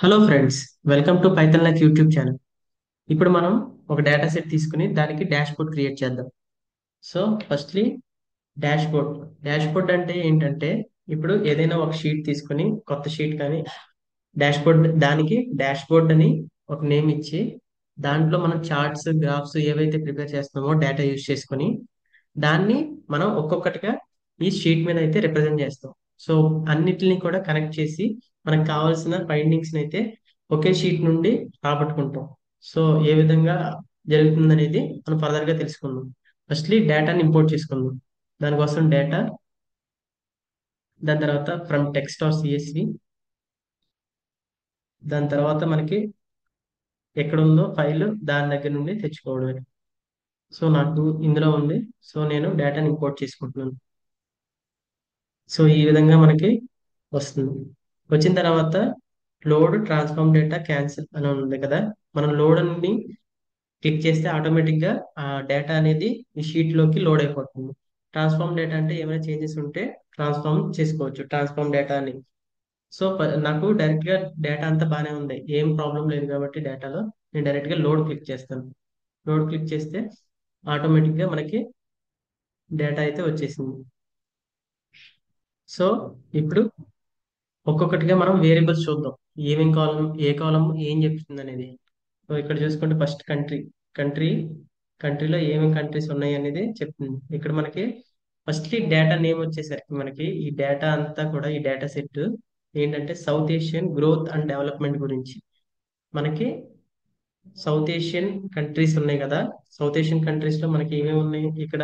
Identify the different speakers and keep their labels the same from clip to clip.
Speaker 1: Hello friends, welcome to Python like YouTube channel. ఇప్పుడు మనం ఒక డేటా సెట్ తీసుకుని దానికి డాష్ బోర్డ్ క్రియేట్ చేద్దాం. So firstly dash board. Dash board అంటే ఏంటంటే, ఇప్పుడు ఏదైనా ఒక షీట్ తీసుకుని కొత్త షీట్ కానీ డాష్ బోర్డ్, దానికి డాష్ బోర్డ్ అని ఒక నేమ్ ఇచ్చి దాంట్లో మనం చార్ట్స్, గ్రాఫ్స్ ఏవైతే ప్రిపేర్ చేస్తున్నామో డేటా యూస్ చేసుకొని దాన్ని మనం ఒక్కొక్కటిగా ఈ షీట్ మీద అయితే రిప్రజెంట్ చేస్తాం. సో అన్నిటిని కూడా కనెక్ట్ చేసి మనకు కావాల్సిన ఫైండింగ్స్ అయితే ఒకే షీట్ నుండి రాబట్టుకుంటాం. సో ఏ విధంగా జరుగుతుంది అనేది మనం ఫర్దర్ గా తెలుసుకుందాం. ఫస్ట్లీ డేటాని ఇంపోర్ట్ చేసుకుందాం. దానికోసం డేటా, దాని తర్వాత ఫ్రమ్ టెక్స్ట్ ఆర్ సిఎస్వి, దాని తర్వాత మనకి ఎక్కడ ఉందో ఫైల్ దాని దగ్గర నుండి తెచ్చుకోవడమే. సో నాకు ఇందులో ఉంది. సో నేను డేటాని ఇంపోర్ట్ చేసుకుంటున్నాను. సో ఈ విధంగా మనకి వస్తుంది. వచ్చిన తర్వాత లోడ్ ట్రాన్స్ఫార్మ్ డేటా క్యాన్సిల్ అని ఉంది కదా. మనం లోడ్ అని క్లిక్ చేస్తే ఆటోమేటిక్ గా ఆ డేటా అనేది ఈ షీట్ లోకి లోడ్ అయిపోతుంది. ట్రాన్స్ఫార్మ్ డేటా అంటే ఏమైనా చేంజెస్ ఉంటే ట్రాన్స్ఫార్మ్ చేసుకోవచ్చు ట్రాన్స్ఫార్మ్ డేటా అని. సో నాకు డైరెక్ట్ గా డేటా అంతా బాగానే ఉంది, ఏం ప్రాబ్లం లేదు కాబట్టి డేటాలో నేను డైరెక్ట్ గా లోడ్ క్లిక్ చేస్తాను. లోడ్ క్లిక్ చేస్తే ఆటోమేటిక్ గా మనకి డేటా అయితే వచ్చేసింది. సో ఇప్పుడు ఒక్కొక్కటిగా మనం వేరియబుల్స్ చూద్దాం. ఏమేం కాలం, ఏ కాలం ఏం చెప్తుంది అనేది. సో ఇక్కడ చూసుకుంటే ఫస్ట్ కంట్రీ. కంట్రీ కంట్రీలో ఏమేమి కంట్రీస్ ఉన్నాయి అనేది చెప్తుంది. ఇక్కడ మనకి ఫస్ట్ డేటా నేమ్ వచ్చేసరికి మనకి ఈ డేటా అంతా కూడా ఈ డేటా సెట్ ఏంటంటే south Asian growth and development గురించి. మనకి సౌత్ ఏషియన్ కంట్రీస్ ఉన్నాయి కదా. సౌత్ ఏషియన్ కంట్రీస్ లో మనకి ఏమేమి ఉన్నాయి ఇక్కడ.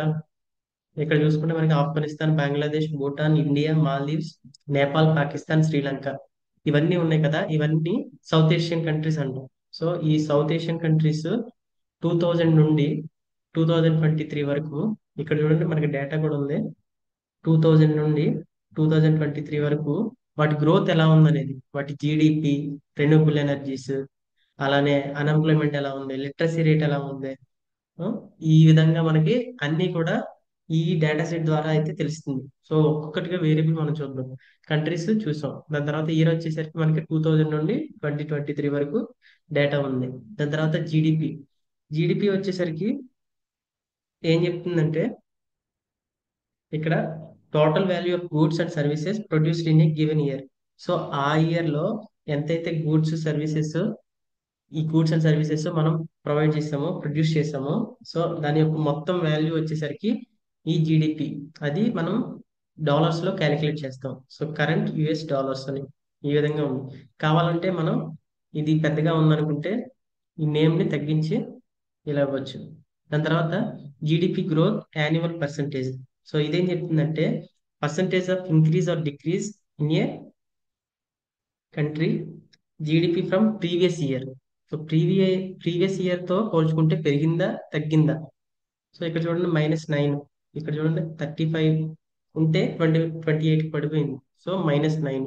Speaker 1: ఇక్కడ చూసుకుంటే మనకి ఆఫ్ఘనిస్తాన్, బంగ్లాదేశ్, భూటాన్, ఇండియా, మాల్దీవ్స్, నేపాల్, పాకిస్తాన్, శ్రీలంక ఇవన్నీ ఉన్నాయి కదా. ఇవన్నీ సౌత్ ఏషియన్ కంట్రీస్ అంటాం. సో ఈ సౌత్ ఏషియన్ కంట్రీస్ 2000 నుండి 2023 వరకు ఇక్కడ చూడండి మనకి డేటా కూడా ఉంది. 2000 నుండి 2023 వరకు వాటి గ్రోత్ ఎలా ఉందనేది, వాటి జీడిపి, రెన్యూబుల్ ఎనర్జీస్, అలానే అన్ఎంప్లాయ్మెంట్ ఎలా ఉంది, లిటరసీ రేట్ ఎలా ఉంది. ఆ, ఈ విధంగా మనకి అన్ని కూడా ఈ డేటా సెట్ ద్వారా అయితే తెలుస్తుంది. సో ఒక్కొక్కటిగా వేరియబుల్ మనం చూద్దాం. కంట్రీస్ చూసాం, దాని తర్వాత ఇయర్ వచ్చేసరికి మనకి 2000 నుండి 2023 వరకు డేటా ఉంది. దాని తర్వాత జీడిపి. జీడిపి వచ్చేసరికి ఏం చెప్తుందంటే ఇక్కడ total value of goods and services produced in a given year. So ఆ ఇయర్ లో ఎంతైతే గూడ్స్ సర్వీసెస్, ఈ గూడ్స్ అండ్ సర్వీసెస్ మనం ప్రొవైడ్ చేసామో, ప్రొడ్యూస్ చేసామో, సో దాని యొక్క మొత్తం వాల్యూ వచ్చేసరికి ఈ జీడిపి, అది మనం డాలర్స్ లో క్యాలిక్యులేట్ చేస్తాం. సో కరెంట్ యుఎస్ డాలర్స్ అని ఈ విధంగా ఉంది. కావాలంటే మనం ఇది పెద్దగా ఉందనుకుంటే ఈ నేమ్ ని తగ్గించి ఇలా ఇవ్వచ్చు. దాని తర్వాత GDP growth annual percentage. So ఇదేం చెప్తుందంటే percentage of increase or decrease in a country GDP from previous year. So previous year తో పోల్చుకుంటే పెరిగిందా తగ్గిందా. సో ఇక్కడ చూడండి -9, ఇక్కడ చూడండి 35 ఉంటే 28 పడిపోయింది. సో -9.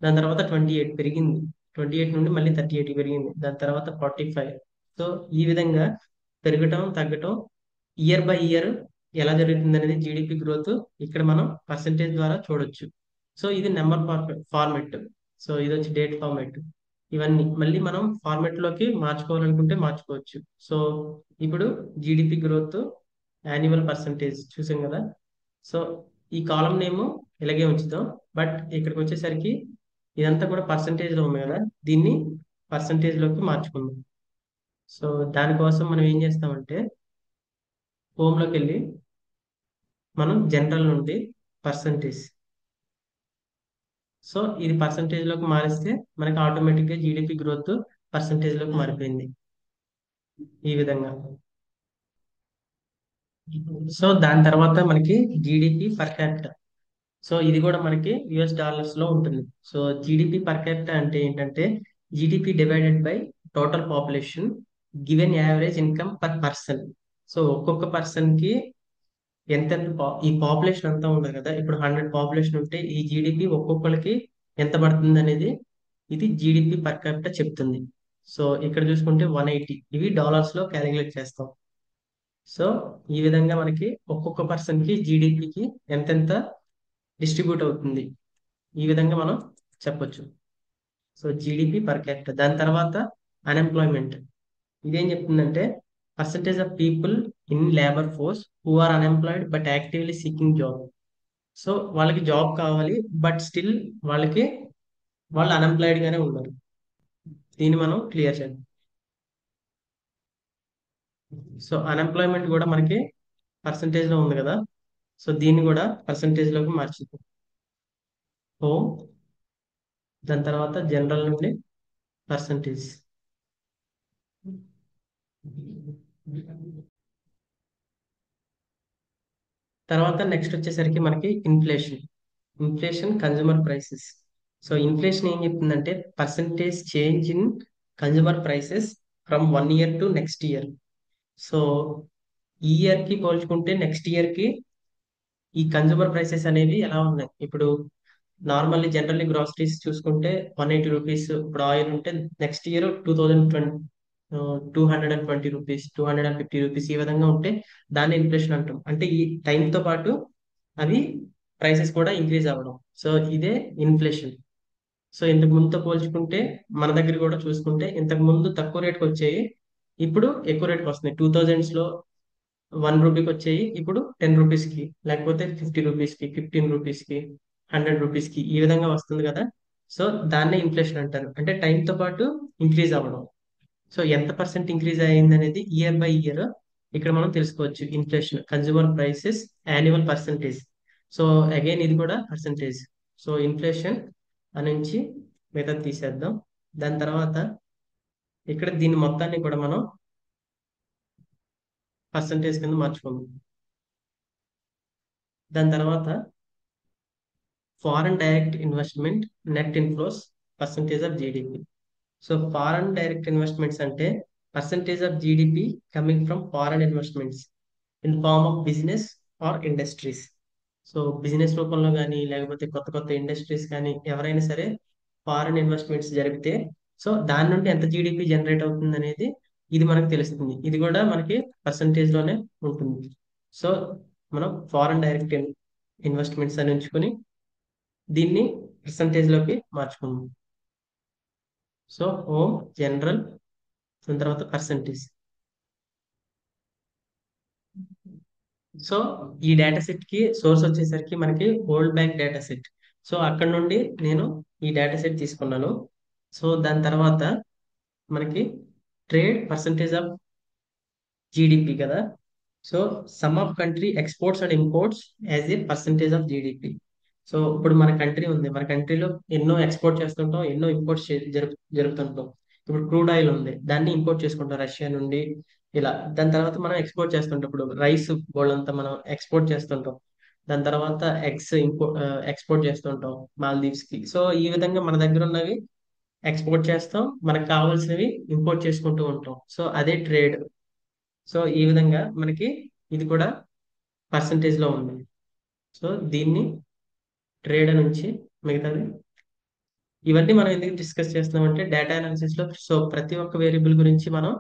Speaker 1: దాని తర్వాత 28 పెరిగింది. 28 నుండి మళ్ళీ 38 పెరిగింది. దాని తర్వాత 45. సో ఈ విధంగా పెరగటం తగ్గటం ఇయర్ బై ఇయర్ ఎలా జరుగుతుంది అనేది జీడిపి గ్రోత్ ఇక్కడ మనం పర్సంటేజ్ ద్వారా చూడొచ్చు. సో ఇది నెంబర్ ఫార్మెట్. సో ఇది వచ్చి డేట్ ఫార్మెట్. ఇవన్నీ మళ్ళీ మనం ఫార్మెట్ లోకి మార్చుకోవాలనుకుంటే మార్చుకోవచ్చు. సో ఇప్పుడు జీడిపి గ్రోత్ యాన్యువల్ పర్సంటేజ్ చూసాం కదా. సో ఈ కాలం నేమ్ ఇలాగే ఉంచుతాం. బట్ ఇక్కడికి వచ్చేసరికి ఇదంతా కూడా పర్సంటేజ్ లో ఉంది కదా, దీన్ని పర్సంటేజ్ లోకి మార్చుకుందాం. సో దానికోసం మనం ఏం చేస్తామంటే హోమ్ లోకి వెళ్ళి మనం జనరల్ నుండి పర్సంటేజ్. సో ఇది పర్సంటేజ్ లోకి మారిస్తే మనకి ఆటోమేటిక్ గా జీడిపి గ్రోత్ పర్సంటేజ్ లోకి మారిపోయింది ఈ విధంగా. సో దాని తర్వాత మనకి జీడిపి పర్ క్యాపిటల్. సో ఇది కూడా మనకి యుఎస్ డాలర్స్ లో ఉంటుంది. సో జీడిపి పర్ క్యాపిటల్ అంటే ఏంటంటే GDP divided by total population given average income per person. So ఒక్కొక్క పర్సన్ కి ఎంత ఈ పాపులేషన్ అంతా ఉంది కదా. ఇప్పుడు 100 పాపులేషన్ ఉంటే ఈ జీడిపి ఒక్కొక్కరికి ఎంత పడుతుంది అనేది ఇది జీడిపి పర్ క్యాపిటల్ చెప్తుంది. సో ఇక్కడ చూసుకుంటే 180, ఇవి డాలర్స్ లో క్యాలిక్యులేట్ చేస్తాం. సో ఈ విధంగా మనకి ఒక్కొక్క పర్సన్ కి జీడిపికి ఎంతెంత డిస్ట్రిబ్యూట్ అవుతుంది ఈ విధంగా మనం చెప్పొచ్చు. So GDP per capital. దాని తర్వాత అన్ఎంప్లాయ్మెంట్. ఇదేం చెప్తుందంటే percentage of people in labour force who are unemployed but actively seeking job. So వాళ్ళకి జాబ్ కావాలి, బట్ స్టిల్ వాళ్ళకి వాళ్ళు అన్ఎంప్లాయిడ్ గానే ఉన్నారు. దీన్ని మనం క్లియర్ చేద్దాం. సో అన్ఎంప్లాయ్మెంట్ కూడా మనకి పర్సంటేజ్ లో ఉంది కదా. సో దీన్ని కూడా పర్సంటేజ్ లోకి మార్చుద్దాం. హోమ్, దాని తర్వాత జనరల్ నుండి పర్సంటేజ్. తర్వాత నెక్స్ట్ వచ్చేసరికి మనకి inflation. Inflation consumer prices. So inflation ఏం చెప్తుందంటే percentage change in consumer prices from 1 year to next year. So ఈ ఇయర్ కి పోల్చుకుంటే నెక్స్ట్ ఇయర్ కి ఈ కన్జ్యూమర్ ప్రైసెస్ అనేవి ఎలా ఉన్నాయి. ఇప్పుడు నార్మల్లీ జనరల్లీ గ్రాసరీస్ చూసుకుంటే 180 రూపీస్ ఇప్పుడు ఆయిల్ ఉంటే, నెక్స్ట్ ఇయర్ 220 రూపీస్, 250 రూపీస్ ఈ విధంగా ఉంటే దాన్ని ఇన్ఫ్లేషన్ అంటాం. అంటే ఈ టైంతో పాటు అవి ప్రైసెస్ కూడా ఇంక్రీజ్ అవ్వడం. సో ఇదే ఇన్ఫ్లేషన్. సో ఇంతకు ముందుతో పోల్చుకుంటే మన దగ్గర కూడా చూసుకుంటే ఇంతకు ముందు తక్కువ రేట్కి వచ్చాయి, ఇప్పుడు ఎక్కువ రేట్కి వస్తున్నాయి. 2000s లో 1 రూపీకి వచ్చాయి, ఇప్పుడు 10 రూపీస్కి, లేకపోతే 50 రూపీస్కి, 15 రూపీస్కి, 100 రూపీస్కి ఈ విధంగా వస్తుంది కదా. సో దాన్నే ఇన్ఫ్లేషన్ అంటారు. అంటే టైంతో పాటు ఇంక్రీజ్ అవ్వడం. సో ఎంత పర్సెంట్ ఇంక్రీజ్ అయ్యింది అనేది ఇయర్ బై ఇయర్ ఇక్కడ మనం తెలుసుకోవచ్చు. Inflation consumer prices annual percentage. So again ఇది కూడా పర్సంటేజ్. సో ఇన్ఫ్లేషన్ అని నుంచి మిగతా తీసేద్దాం. దాని తర్వాత ఇక్కడ దీన్ని మొత్తాన్ని కూడా మనం పర్సంటేజ్ కింద మార్చుకుందాం. దాని తర్వాత foreign direct investment net inflows percentage of GDP. So foreign direct investments అంటే percentage of GDP coming from foreign investments in form of business or industries. So business రూపంలో కానీ లేకపోతే కొత్త కొత్త ఇండస్ట్రీస్ కానీ ఎవరైనా సరే ఫారెన్ ఇన్వెస్ట్మెంట్స్ జరిపితే సో దాని నుండి ఎంత జీడిపి జనరేట్ అవుతుంది అనేది ఇది మనకు తెలుస్తుంది. ఇది కూడా మనకి పర్సంటేజ్ లోనే ఉంటుంది. సో మనం ఫారెన్ డైరెక్ట్ ఇన్వెస్ట్మెంట్స్ అని ఉంచుకొని దీన్ని పర్సంటేజ్ లోకి మార్చుకుందాం. సో హోమ్, జనరల్, దాని తర్వాత పర్సంటేజ్. సో ఈ డేటా సెట్ కి సోర్స్ వచ్చేసరికి మనకి world bank data set. So అక్కడ నుండి నేను ఈ డేటా సెట్ తీసుకున్నాను. సో దాని తర్వాత మనకి ట్రేడ్ పర్సంటేజ్ ఆఫ్ జీడిపి కదా. So some of country exports and imports as a percentage of GDP. So ఇప్పుడు మన కంట్రీ ఉంది, మన కంట్రీలో ఎన్నో ఎక్స్పోర్ట్ చేస్తుంటాం, ఎన్నో ఇంపోర్ట్స్ జరుపుతుంటాం. ఇప్పుడు క్రూడ్ ఆయిల్ ఉంది, దాన్ని ఇంపోర్ట్ చేసుకుంటాం రష్యా నుండి ఇలా. దాని తర్వాత మనం ఎక్స్పోర్ట్ చేస్తుంటాం. ఇప్పుడు రైస్ బోళ్ళంతా మనం ఎక్స్పోర్ట్ చేస్తుంటాం. దాని తర్వాత ఎగ్స్ ఎక్స్పోర్ట్ చేస్తుంటాం మాల్దీవ్స్ కి. సో ఈ విధంగా మన దగ్గర ఉన్నవి ఎక్స్పోర్ట్ చేస్తాం, మనకు కావాల్సినవి ఇంపోర్ట్ చేసుకుంటూ ఉంటాం. సో అదే ట్రేడ్. సో ఈ విధంగా మనకి ఇది కూడా పర్సంటేజ్ లో ఉంది. సో దీన్ని ట్రేడ్ నుంచి మిగతాది. ఇవన్నీ మనం ఎందుకు డిస్కస్ చేస్తున్నామంటే డేటా అనాలిసిస్ లో సో ప్రతి ఒక్క వేరియబుల్ గురించి మనం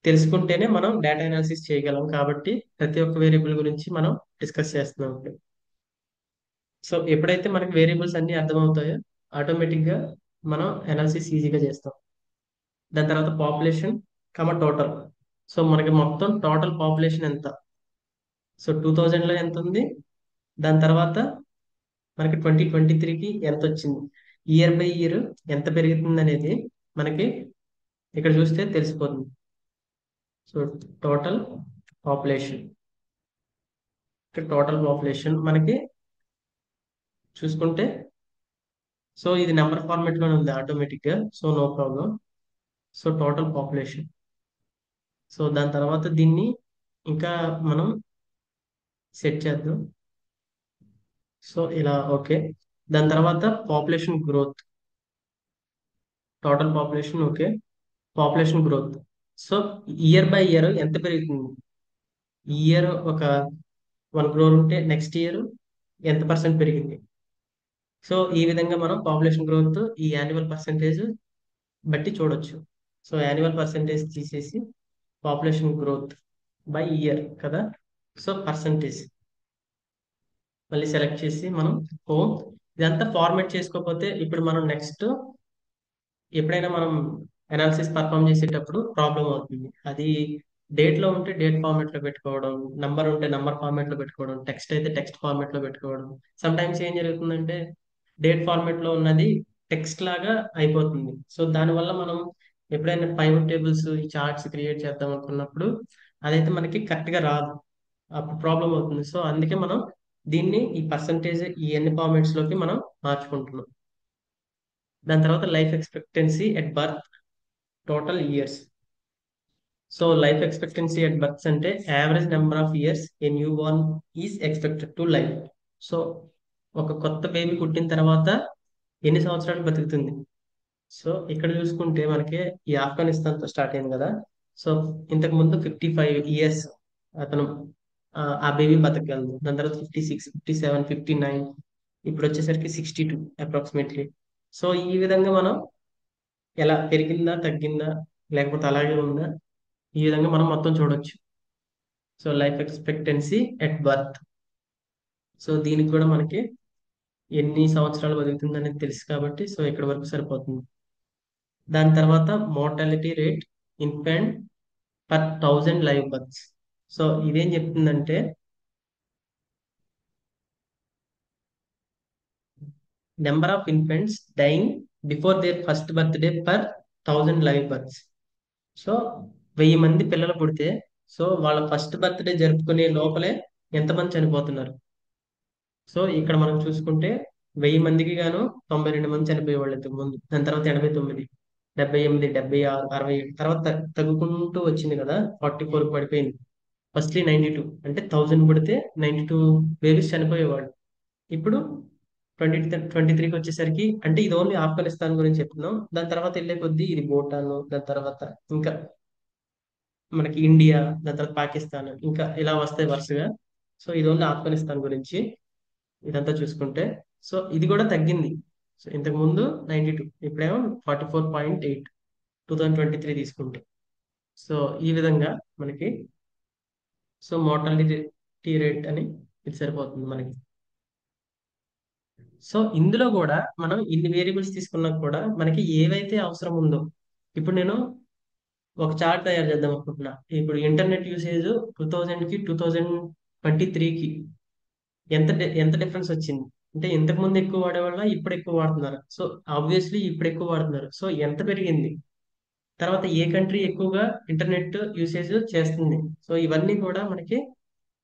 Speaker 1: తెలుసుకుంటేనే మనం డేటా అనాలిసిస్ చేయగలం. కాబట్టి ప్రతి ఒక్క వేరియబుల్ గురించి మనం డిస్కస్ చేస్తున్నాం ఇప్పుడు. సో ఎప్పుడైతే మనకి వేరియబుల్స్ అన్ని అర్థమవుతాయో ఆటోమేటిక్ గా మనం అనాలిసిస్ ఈజీగా చేస్తాం. దాని తర్వాత పాపులేషన్ టోటల్. సో మనకి మొత్తం టోటల్ పాపులేషన్ ఎంత. సో 2000లో ఎంత ఉంది, దాని తర్వాత మనకి 2023కి ఎంత వచ్చింది, ఇయర్ బై ఇయర్ ఎంత పెరుగుతుంది అనేది మనకి ఇక్కడ చూస్తే తెలిసిపోతుంది. So total population, total population మనకి చూసుకుంటే సో ఇది నెంబర్ ఫార్మేట్ లోనే ఉంది ఆటోమేటిక్ గా. So no problem. So total population. So దాని తర్వాత దీన్ని ఇంకా మనం సెట్ చేద్దాం. సో ఇలా ఓకే. దాని తర్వాత population growth, total population okay, population growth. So year by year ఎంత పెరుగుతుంది. ఈ ఇయర్ ఒక 1 crore ఉంటే నెక్స్ట్ ఇయర్ ఎంత పర్సెంట్ పెరిగింది. సో ఈ విధంగా మనం పాపులేషన్ గ్రోత్ ఈ యాన్యువల్ పర్సెంటేజ్ బట్టి చూడొచ్చు. సో యాన్యువల్ పర్సెంటేజ్ తీసేసి పాపులేషన్ గ్రోత్ బై ఇయర్ కదా. సో పర్సెంటేజ్ మళ్ళీ సెలెక్ట్ చేసి మనం హోమ్, ఇదంతా ఫార్మాట్ చేసుకోకపోతే ఇప్పుడు మనం నెక్స్ట్ ఎప్పుడైనా మనం అనాలిసిస్ పర్ఫామ్ చేసేటప్పుడు ప్రాబ్లం అవుతుంది. అది డేట్ లో ఉంటే డేట్ ఫార్మాట్ లో పెట్టుకోవడం, నంబర్ ఉంటే నంబర్ ఫార్మాట్ లో పెట్టుకోవడం, టెక్స్ట్ అయితే టెక్స్ట్ ఫార్మాట్ లో పెట్టుకోవడం. సమ్ టైమ్స్ ఏం జరుగుతుందంటే డేట్ ఫార్మాట్ లో ఉన్నది టెక్స్ట్ లాగా అయిపోతుంది. సో దానివల్ల మనం ఎప్పుడైనా పైవట్ టేబుల్స్ ఈ చార్ట్స్ క్రియేట్ చేద్దాం అనుకున్నప్పుడు అదైతే మనకి కరెక్ట్ గా రాదు. అప్పుడు ప్రాబ్లం అవుతుంది. సో అందుకే మనం దీన్ని ఈ పర్సంటేజ్ ఈ ఎన్ని ఫార్మాట్స్ లోకి మనం మార్చుకుంటున్నాం. దాని తర్వాత life expectancy at birth, total years. So life expectancy at birth అంటే average number of years a newborn is expected to life. So ఒక కొత్త బేబీ పుట్టిన తర్వాత ఎన్ని సంవత్సరాలు బతుకుతుంది. సో ఇక్కడ చూసుకుంటే మనకి ఈ ఆఫ్ఘనిస్తాన్ తో స్టార్ట్ అయింది కదా. సో ఇంతకు ముందు 55 ఇయర్స్ అతను ఆ బేబీ బతకగలదు. దాని తర్వాత 56, 57, 59, ఇప్పుడు వచ్చేసరికి 62 అప్రాక్సిమేట్లీ. సో ఈ విధంగా మనం ఎలా పెరిగిందా తగ్గిందా లేకపోతే అలాగే ఉందా, ఈ విధంగా మనం మొత్తం చూడొచ్చు. So life expectancy at birth. So దీనికి కూడా మనకి ఎన్ని సంవత్సరాలు బతుకుతుంది అనేది తెలుసు కాబట్టి సో ఇక్కడ వరకు సరిపోతుంది. దాని తర్వాత mortality rate infant per 1000 live births. So ఇదేం చెప్తుందంటే number of infants dying before their first birthday per 1000 live births. So 1000 మంది పిల్లలు పుడితే సో వాళ్ళ ఫస్ట్ బర్త్డే జరుపుకునే లోపలే ఎంతమంది చనిపోతున్నారు. సో ఇక్కడ మనం చూసుకుంటే 1000 మందికి గాను 92 మంది చనిపోయేవాళ్ళు ఇంతకు ముందు. దాని తర్వాత 89, 78, 76, 67, తర్వాత తగ్గుకుంటూ వచ్చింది కదా. 44కి పడిపోయింది. ఫస్ట్లీ 92 అంటే 1000 పుడితే 92 బేబీస్ చనిపోయేవాళ్ళు. ఇప్పుడు 23కి వచ్చేసరికి అంటే ఇది ఓన్లీ ఆఫ్ఘనిస్తాన్ గురించి చెప్తున్నాం. దాని తర్వాత వెళ్ళే కొద్దీ ఇది భూటాన్, దాని తర్వాత ఇంకా మనకి ఇండియా, దాని తర్వాత పాకిస్తాన్, ఇంకా ఇలా వస్తాయి వరుసగా. సో ఇది ఓన్లీ ఆఫ్ఘనిస్తాన్ గురించి ఇదంతా చూసుకుంటే. సో ఇది కూడా తగ్గింది. సో ఇంతకు ముందు 92, ఇప్పుడేమో 44.8, 2023 తీసుకుంటే. సో ఈ విధంగా మనకి సో మోర్టాలిటీ రేట్ అని ఇది సరిపోతుంది మనకి. సో ఇందులో కూడా మనం ఇన్ని వేరియబుల్స్ తీసుకున్నా కూడా మనకి ఏవైతే అవసరం ఉందో, ఇప్పుడు నేను ఒక చార్ట్ తయారు చేద్దాం అనుకుంటున్నా. ఇప్పుడు ఇంటర్నెట్ యూసేజ్ 2000కి 2023కి ఎంత డిఫరెన్స్ వచ్చింది అంటే ఇంతకు ముందు ఎక్కువ వాడేవాళ్ళ ఇప్పుడు ఎక్కువ వాడుతున్నారు. సో ఆబ్వియస్లీ ఇప్పుడు ఎక్కువ వాడుతున్నారు. సో ఎంత పెరిగింది, తర్వాత ఏ కంట్రీ ఎక్కువగా ఇంటర్నెట్ యూసేజ్ చేస్తుంది. సో ఇవన్నీ కూడా మనకి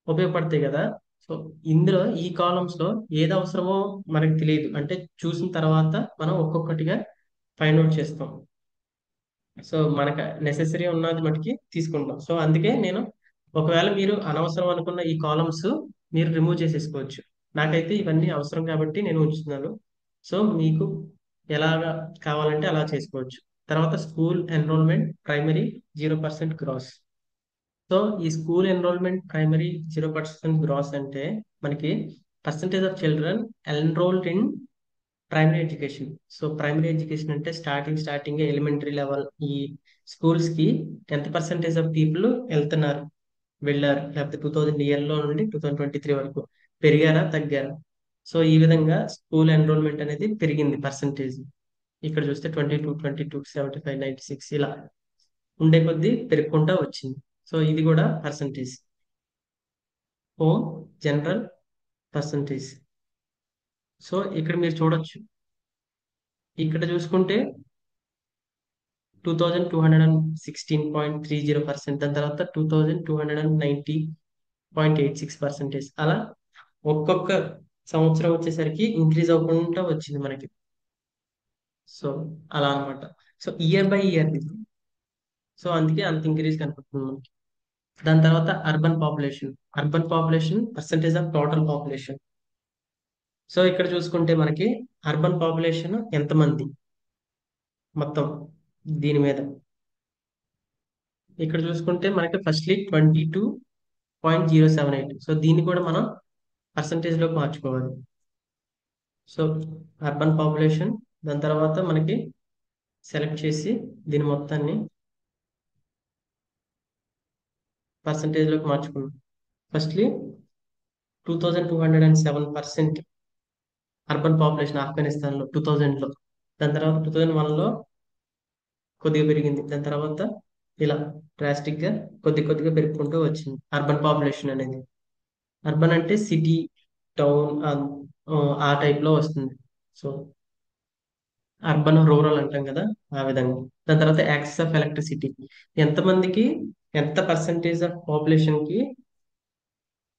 Speaker 1: ఉపయోగపడతాయి కదా. సో ఇందులో ఈ కాలమ్స్ లో ఏది అవసరమో మనకు తెలియదు. అంటే చూసిన తర్వాత మనం ఒక్కొక్కటిగా ఫైండ్ అవుట్ చేస్తాం. సో మనకు నెసెసరీ ఉన్నది మటుకి తీసుకుంటాం. సో అందుకే నేను ఒకవేళ మీరు అనవసరం అనుకున్న ఈ కాలమ్స్ మీరు రిమూవ్ చేసేసుకోవచ్చు. నాకైతే ఇవన్నీ అవసరం కాబట్టి నేను ఉంచుతున్నాను. సో మీకు ఎలాగా కావాలంటే అలా చేసుకోవచ్చు. తర్వాత school enrolment primary 0% gross. So ఈ స్కూల్ ఎన్రోల్మెంట్ ప్రైమరీ 0% గ్రాస్ అంటే మనకి percentage of children enrolled in primary education. So primary education అంటే స్టార్టింగ్ ఎలిమెంటరీ లెవెల్ ఈ స్కూల్స్ కి ఎంత పర్సెంటేజ్ ఆఫ్ పీపుల్ వెళ్తున్నారు, వెళ్ళారు, లేకపోతే 2000 లో నుండి 2023 వరకు పెరిగారా తగ్గారా. సో ఈ విధంగా స్కూల్ ఎన్రోల్మెంట్ అనేది పెరిగింది పర్సంటేజ్. ఇక్కడ చూస్తే 22, 22, 75, 96 ఇలా ఉండే కొద్దీ పెరుగుకుంటా వచ్చింది. సో ఇది కూడా percentage. Home general percentage. So ఇక్కడ మీరు చూడొచ్చు. ఇక్కడ చూసుకుంటే 2216.30%, దాని తర్వాత 2290.86%. అలా ఒక్కొక్క సంవత్సరం వచ్చేసరికి ఇంక్రీజ్ అవ్వకుండా వచ్చింది మనకి. సో అలా అన్నమాట. సో ఇయర్ బై ఇయర్ ఇది. సో అందుకే అంత ఇంక్రీజ్ కనపడుతుంది మనకి. దాని తర్వాత urban population percentage of total population. So ఇక్కడ చూసుకుంటే మనకి అర్బన్ పాపులేషన్ ఎంతమంది మొత్తం దీని మీద. ఇక్కడ చూసుకుంటే మనకి ఫస్ట్లీ 22.078. సో దీన్ని కూడా మనం పర్సంటేజ్ లోకి మార్చుకోవాలి. సో అర్బన్ పాపులేషన్, దాని తర్వాత మనకి సెలెక్ట్ చేసి దీని మొత్తాన్ని పర్సంటేజ్ లోకి మార్చుకున్నాం. ఫస్ట్లీ 2207%. అర్బన్ పాపులేషన్ ఆఫ్ఘనిస్తాన్లో 2000లో. దాని తర్వాత 2001లో కొద్దిగా పెరిగింది. దాని తర్వాత ఇలా డ్రాస్టిక్ గా కొద్ది కొద్దిగా పెరుగుకుంటూ వచ్చింది అర్బన్ పాపులేషన్ అనేది. అర్బన్ అంటే సిటీ, టౌన్, ఆ టైప్ లో వస్తుంది. సో అర్బన్ రూరల్ అంటాం కదా, ఆ విధంగా. దాని తర్వాత యాక్సెస్ ఆఫ్ ఎలక్ట్రిసిటీ, ఎంతమందికి, ఎంత పర్సంటేజ్ ఆఫ్ పాపులేషన్ కి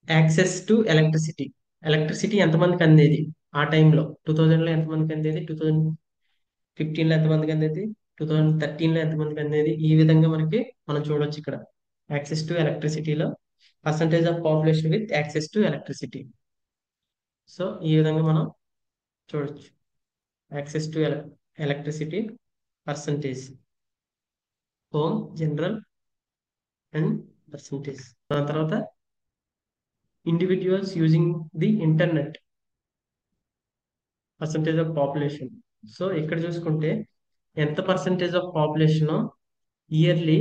Speaker 1: యాక్సెస్ టు ఎలక్ట్రిసిటీ, ఎలక్ట్రిసిటీ ఎంతమందికి అందేది ఆ టైంలో. 2000లో ఎంతమందికి అందేది, 2015లో ఎంతమందికి అందేది, 2013లో ఎంతమందికి అందేది, ఈ విధంగా మనం చూడొచ్చు ఇక్కడ. యాక్సెస్ టు ఎలక్ట్రిసిటీలో percentage of population with access to electricity. So ఈ విధంగా మనం చూడొచ్చు access to electricity percentage, home, general and percentage. దాని తర్వాత individuals using the internet, percentage of population. So ఇక్కడ చూసుకుంటే ఎంత పర్సంటేజ్ ఆఫ్ పాపులేషన్ ఇయర్లీ,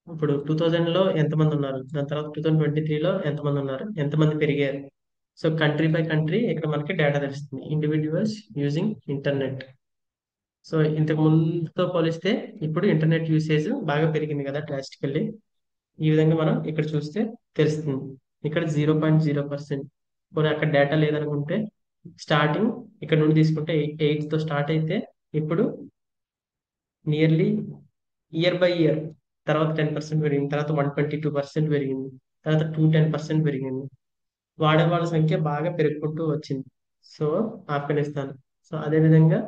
Speaker 1: ఇప్పుడు 2000లో ఎంతమంది ఉన్నారు, దాని తర్వాత 2023లో ఎంతమంది ఉన్నారు, ఎంతమంది పెరిగారు. సో కంట్రీ బై కంట్రీ ఇక్కడ మనకి డేటా తెలుస్తుంది, ఇండివిజువల్స్ యూజింగ్ ఇంటర్నెట్. సో ఇంతకు ముందుతో పోలిస్తే ఇప్పుడు ఇంటర్నెట్ యూసేజ్ బాగా పెరిగింది కదా డ్రాస్టికల్లీ. ఈ విధంగా మనం ఇక్కడ చూస్తే తెలుస్తుంది. ఇక్కడ 0.0%. పోనీ అక్కడ డేటా లేదనుకుంటే స్టార్టింగ్ ఇక్కడ నుండి తీసుకుంటే 8 తో స్టార్ట్ అయితే ఇప్పుడు నియర్లీ ఇయర్ బై ఇయర్ తర్వాత 10% పెరిగింది, తర్వాత 122% పెరిగింది, తర్వాత 210% పెరిగింది. వాడేవాళ్ళ సంఖ్య బాగా పెరుగుకుంటూ వచ్చింది. సో ఆఫ్ఘనిస్తాన్. సో అదే విధంగా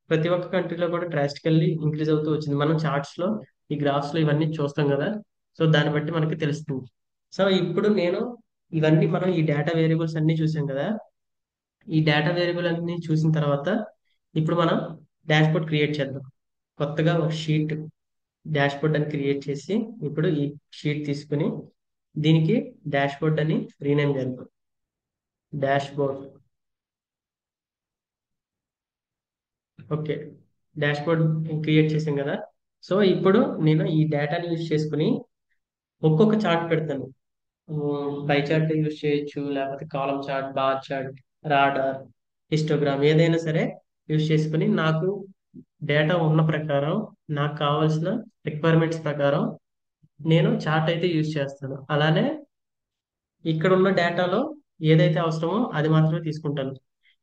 Speaker 1: ప్రతి ఒక్క కంట్రీలో కూడా డ్రాస్టికల్లీ ఇంక్రీజ్ అవుతూ వచ్చింది. మనం చార్ట్స్ లో, ఈ గ్రాఫ్స్ లో ఇవన్నీ చూస్తాం కదా. సో దాన్ని బట్టి మనకి తెలుస్తుంది. సో ఇప్పుడు నేను ఇవన్నీ, మనం ఈ డేటా వేరియబుల్స్ అన్ని చూసాం కదా. ఈ డేటా వేరియబుల్ అన్ని చూసిన తర్వాత ఇప్పుడు మనం డాష్బోర్డ్ క్రియేట్ చేద్దాం. కొత్తగా ఒక షీట్, డాష్బోర్డ్ అని క్రియేట్ చేసి ఇప్పుడు ఈ షీట్ తీసుకుని దీనికి డాష్బోర్డ్ అని రీనేమ్ చేద్దాం. డాష్బోర్డ్. ఓకే, డాష్బోర్డ్ క్రియేట్ చేసాం కదా. సో ఇప్పుడు నేను ఈ డేటాని యూజ్ చేసుకుని ఒక్కొక్క చార్ట్ పెడతాను. పై చార్ట్ యూజ్ చేయొచ్చు, లేకపోతే column chart, bar chart, radar, histogram, ఏదైనా సరే యూజ్ చేసుకుని నాకు డేటా ఉన్న ప్రకారం, నాకు కావాల్సిన రిక్వైర్మెంట్స్ ప్రకారం నేను చార్ట్ అయితే యూజ్ చేస్తాను. అలానే ఇక్కడ ఉన్న డేటాలో ఏదైతే అవసరమో అది మాత్రమే తీసుకుంటాను.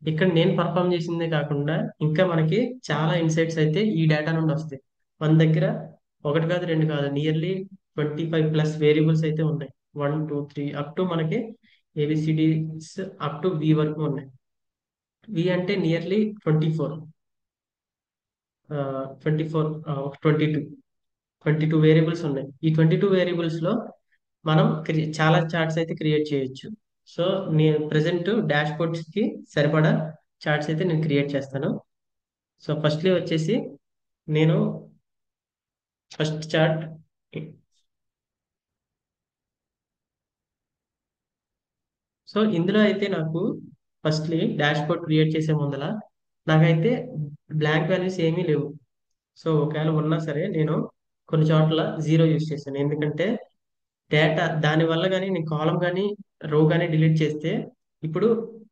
Speaker 1: ఇక్కడ నేను పర్ఫామ్ చేసిందే కాకుండా ఇంకా మనకి చాలా ఇన్సైట్స్ అయితే ఈ డేటా నుండి వస్తాయి. మన దగ్గర ఒకటి కాదు, రెండు కాదు, నియర్లీ 25+ వేరియబుల్స్ అయితే ఉన్నాయి. 1 2 3 అప్ టు మనకి ఏబిసిడీస్ అప్ టు వి వరకు ఉన్నాయి. వి అంటే నియర్లీ 24, 24, 22 వేరియబుల్స్ ఉన్నాయి. ఈ 22 వేరియబుల్స్ లో మనం చాలా చార్ట్స్ అయితే క్రియేట్ చేయొచ్చు. సో నేను ప్రెసెంట్ డాష్ బోర్డ్స్ కి సరిపడా చార్ట్స్ అయితే నేను క్రియేట్ చేస్తాను. సో ఫస్ట్లీ వచ్చేసి నేను ఫస్ట్ చార్ట్. సో ఇందులో అయితే నాకు ఫస్ట్లీ డాష్ బోర్డ్ క్రియేట్ చేసే ముందల నాకైతే బ్లాంక్ వాల్యూస్ ఏమీ లేవు. సో ఒకవేళ ఉన్నా సరే నేను కొన్ని చోట్ల జీరో యూస్ చేశాను. ఎందుకంటే డేటా దాని వల్ల కానీ నేను కాలం కానీ రో కానీ డిలీట్ చేస్తే ఇప్పుడు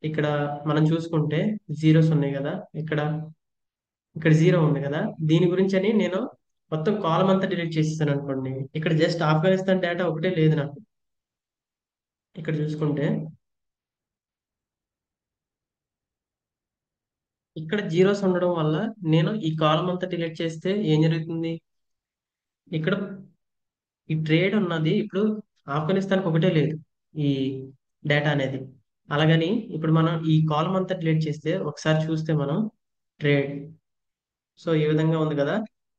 Speaker 1: ఇక్కడ మనం చూసుకుంటే జీరోస్ ఉన్నాయి కదా, ఇక్కడ ఇక్కడ జీరో ఉంది కదా. దీని గురించి అని నేను మొత్తం కాలం అంతా డిలీట్ చేసేసాను అనుకోండి. ఇక్కడ జస్ట్ ఆఫ్ఘనిస్తాన్ డేటా ఒకటే లేదు నాకు. ఇక్కడ చూసుకుంటే ఇక్కడ జీరోస్ ఉండడం వల్ల నేను ఈ కాలం అంతా డిలీట్ చేస్తే ఏం జరుగుతుంది, ఇక్కడ ఈ ట్రేడ్ ఉన్నది ఇప్పుడు ఆఫ్ఘనిస్తాన్కి ఒకటే లేదు ఈ డేటా అనేది. అలాగని ఇప్పుడు మనం ఈ కాలం అంతా డిలీట్ చేస్తే ఒకసారి చూస్తే మనం ట్రేడ్, సో ఈ విధంగా ఉంది కదా.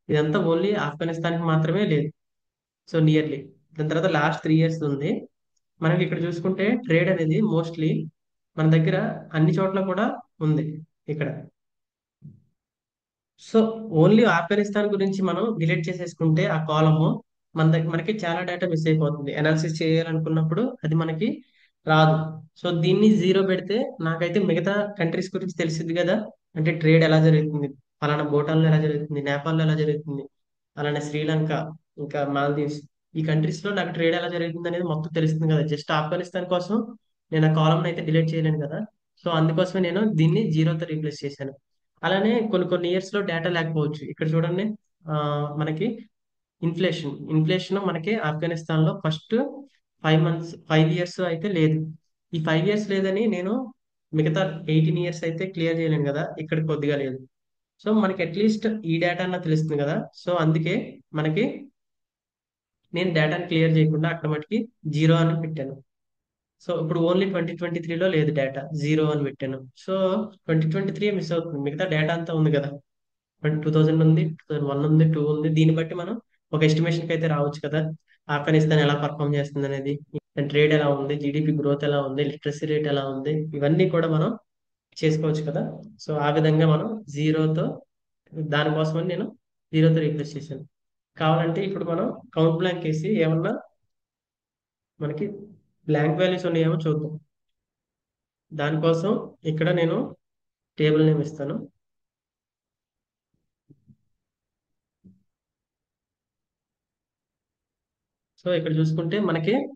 Speaker 1: ఇదంతా ఓన్లీ ఆఫ్ఘనిస్తాన్కి మాత్రమే లేదు. సో నియర్లీ దాని తర్వాత లాస్ట్ 3 ఇయర్స్ ఉంది. మనకి ఇక్కడ చూసుకుంటే ట్రేడ్ అనేది మోస్ట్లీ మన దగ్గర అన్ని చోట్ల కూడా ఉంది ఇక్కడ. సో ఓన్లీ ఆఫ్ఘనిస్తాన్ గురించి మనం డిలీట్ చేసేసుకుంటే ఆ కాలము మన దగ్గర మనకి చాలా డేటా మిస్ అయిపోతుంది. అనాలిసిస్ చేయాలనుకున్నప్పుడు అది మనకి రాదు. సో దీన్ని జీరో పెడితే నాకైతే మిగతా కంట్రీస్ గురించి తెలిసింది కదా. అంటే ట్రేడ్ ఎలా జరుగుతుంది, ఫలానా భూటాన్లో ఎలా జరుగుతుంది, నేపాల్లో ఎలా జరుగుతుంది, అలానే శ్రీలంక, ఇంకా మాల్దీవ్స్, ఈ కంట్రీస్ లో నాకు ట్రేడ్ ఎలా జరుగుతుంది అనేది మొత్తం తెలుస్తుంది కదా. జస్ట్ ఆఫ్ఘనిస్తాన్ కోసం నేను ఆ కాలం అయితే డిలీట్ చేయలేను కదా. సో అందుకోసమే నేను దీన్ని జీరోతో రీప్లేస్ చేశాను. అలానే కొన్ని కొన్ని ఇయర్స్ లో డేటా లేకపోవచ్చు. ఇక్కడ చూడండి, ఆ, మనకి ఇన్ఫ్లేషన్ మనకి ఆఫ్ఘనిస్తాన్ లో ఫస్ట్ 5 మంత్స్ 5 ఇయర్స్ అయితే లేదు. ఈ 5 ఇయర్స్ లేదని నేను మిగతా 18 ఇయర్స్ అయితే క్లియర్ చేయలేను కదా, ఇక్కడ కొద్దిగా లేదు. సో మనకి అట్లీస్ట్ ఈ డేటా అన్న తెలుస్తుంది కదా. సో అందుకే మనకి నేను డేటాని క్లియర్ చేయకుండా అక్కడ మటుకి జీరో అని పెట్టాను. సో ఇప్పుడు ఓన్లీ 2023లో లేదు, డేటా జీరో అని పెట్టాను. సో 2023 మిస్ అవుతుంది, మిగతా డేటా అంతా ఉంది కదా. 2000 ఉంది, 2001 ఉంది, 2 ఉంది. దీన్ని బట్టి మనం ఒక ఎస్టిమేషన్ అయితే రావచ్చు కదా, ఆఫ్ఘనిస్తాన్ ఎలా పర్ఫామ్ చేస్తుంది అనేది, ట్రేడ్ ఎలా ఉంది, జీడిపి గ్రోత్ ఎలా ఉంది, లిటరసీ రేట్ ఎలా ఉంది, ఇవన్నీ కూడా మనం చేసుకోవచ్చు కదా. సో ఆ విధంగా మనం జీరోతో, దానికోసమని నేను జీరోతో రీప్లేస్ చేశాను. కావాలంటే ఇప్పుడు మనం కౌంట్ బ్లాంక్ వేసి ఏమన్నా మనకి బ్లాంక్ వాల్యూస్ ఉన్నాయేమో చూద్దాం. దానికోసం ఇక్కడ నేను టేబుల్ నేమ్ ఇస్తాను. సో ఇక్కడ చూసుకుంటే మనకి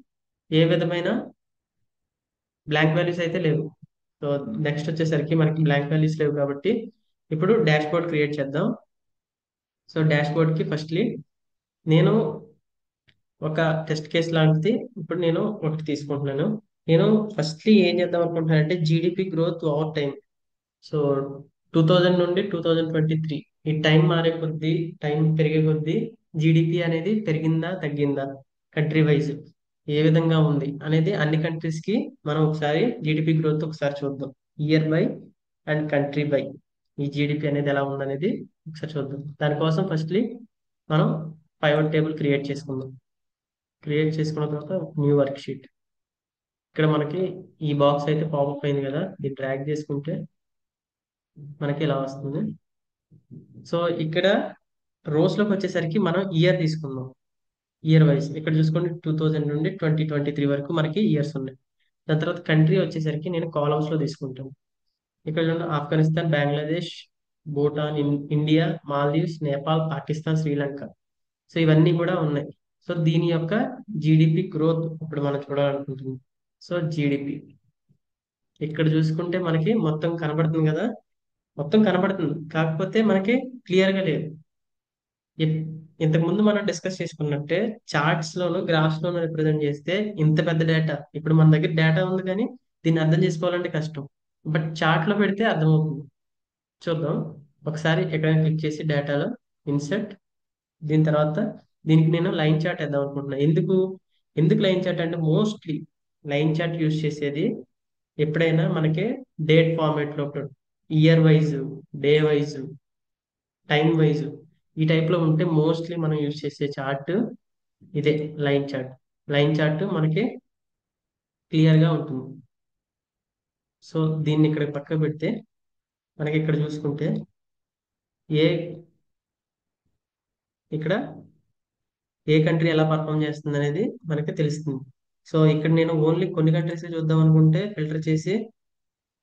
Speaker 1: ఏ విధమైన బ్లాంక్ వాల్యూస్ అయితే లేవు. సో నెక్స్ట్ వచ్చేసరికి మనకి బ్లాంక్ వాల్యూస్ లేవు కాబట్టి ఇప్పుడు డాష్ బోర్డ్ క్రియేట్ చేద్దాం. సో డాష్ బోర్డ్ కి ఫస్ట్లీ నేను ఒక టెస్ట్ కేస్ లాంటిది ఇప్పుడు నేను ఒకటి తీసుకుంటున్నాను. నేను ఫస్ట్లీ ఏం చేద్దాం అనుకుంటున్నానంటే GDP growth over time. So 2000 నుండి 2023, ఈ టైం మారే కొద్దీ, టైం పెరిగే కొద్దీ జీడిపి అనేది పెరిగిందా తగ్గిందా, కంట్రీ వైజ్ ఏ విధంగా ఉంది అనేది అన్ని కంట్రీస్ కి మనం ఒకసారి జీడిపి గ్రోత్ ఒకసారి చూద్దాం. Year by and country by ఈ జీడిపి అనేది ఎలా ఉందనేది ఒకసారి చూద్దాం. దానికోసం ఫస్ట్లీ మనం పైవట్ టేబుల్ క్రియేట్ చేసుకుందాం. క్రియేట్ చేసుకున్న తర్వాత న్యూ వర్క్ షీట్. ఇక్కడ మనకి ఈ బాక్స్ అయితే పాపప్ అయింది కదా, ఇది డ్రాగ్ చేసుకుంటే మనకి ఇలా వస్తుంది. సో ఇక్కడ రోస్ లోకి వచ్చేసరికి మనం ఇయర్ తీసుకుందాం. ఇయర్ వైజ్ ఇక్కడ చూసుకోండి, 2000 నుండి 2023 వరకు మనకి ఇయర్స్ ఉన్నాయి. దాని తర్వాత కంట్రీ వచ్చేసరికి నేను కాలమ్స్ లో తీసుకుంటాను. ఇక్కడ చూడండి, ఆఫ్ఘనిస్తాన్, బంగ్లాదేశ్, భూటాన్, ఇండియా, మాల్దీవ్స్, నేపాల్, పాకిస్తాన్, శ్రీలంక. సో ఇవన్నీ కూడా ఉన్నాయి. సో దీని యొక్క జీడిపి గ్రోత్ ఇప్పుడు మనం చూడాలనుకుంటుంది. సో జీడిపి ఇక్కడ చూసుకుంటే మనకి మొత్తం కనబడుతుంది కదా, మొత్తం కనబడుతుంది, కాకపోతే మనకి క్లియర్ గా లేదు. ఇప్- ఇంతకు ముందు మనం డిస్కస్ చేసుకున్నట్టే చార్ట్స్ లోను గ్రాఫ్స్ లోను రిప్రజెంట్ చేస్తే ఇంత పెద్ద డేటా, ఇప్పుడు మన దగ్గర డేటా ఉంది కానీ దీన్ని అర్థం చేసుకోవాలంటే కష్టం. బట్ చార్ట్ లో పెడితే అర్థమవుతుంది. చూద్దాం. ఒకసారి ఎక్కడైనా క్లిక్ చేసి డేటాలో ఇన్సర్ట్, దీని తర్వాత దీనికి నేను లైన్ చార్ట్ వేద్దాం అనుకుంటున్నా. ఎందుకు ఎందుకు లైన్ చార్ట్ అంటే మోస్ట్లీ లైన్ చార్ట్ యూస్ చేసేది ఎప్పుడైనా మనకి డేట్ ఫార్మేట్ లో, year wise, day wise, time wise, ఈ టైప్ లో ఉంటే మోస్ట్లీ మనం యూజ్ చేసే చార్ట్ ఇదే లైన్ చార్ట్. లైన్ చార్ట్ మనకి క్లియర్ గా ఉంటుంది. సో దీన్ని ఇక్కడ పక్క పెడితే మనకి ఇక్కడ చూసుకుంటే ఏ ఇక్కడ ఏ కంట్రీ ఎలా పర్ఫామ్ చేస్తుంది అనేది మనకి తెలుస్తుంది. సో ఇక్కడ నేను ఓన్లీ కొన్ని కంట్రీస్ చూద్దాం అనుకుంటే ఫిల్టర్ చేసి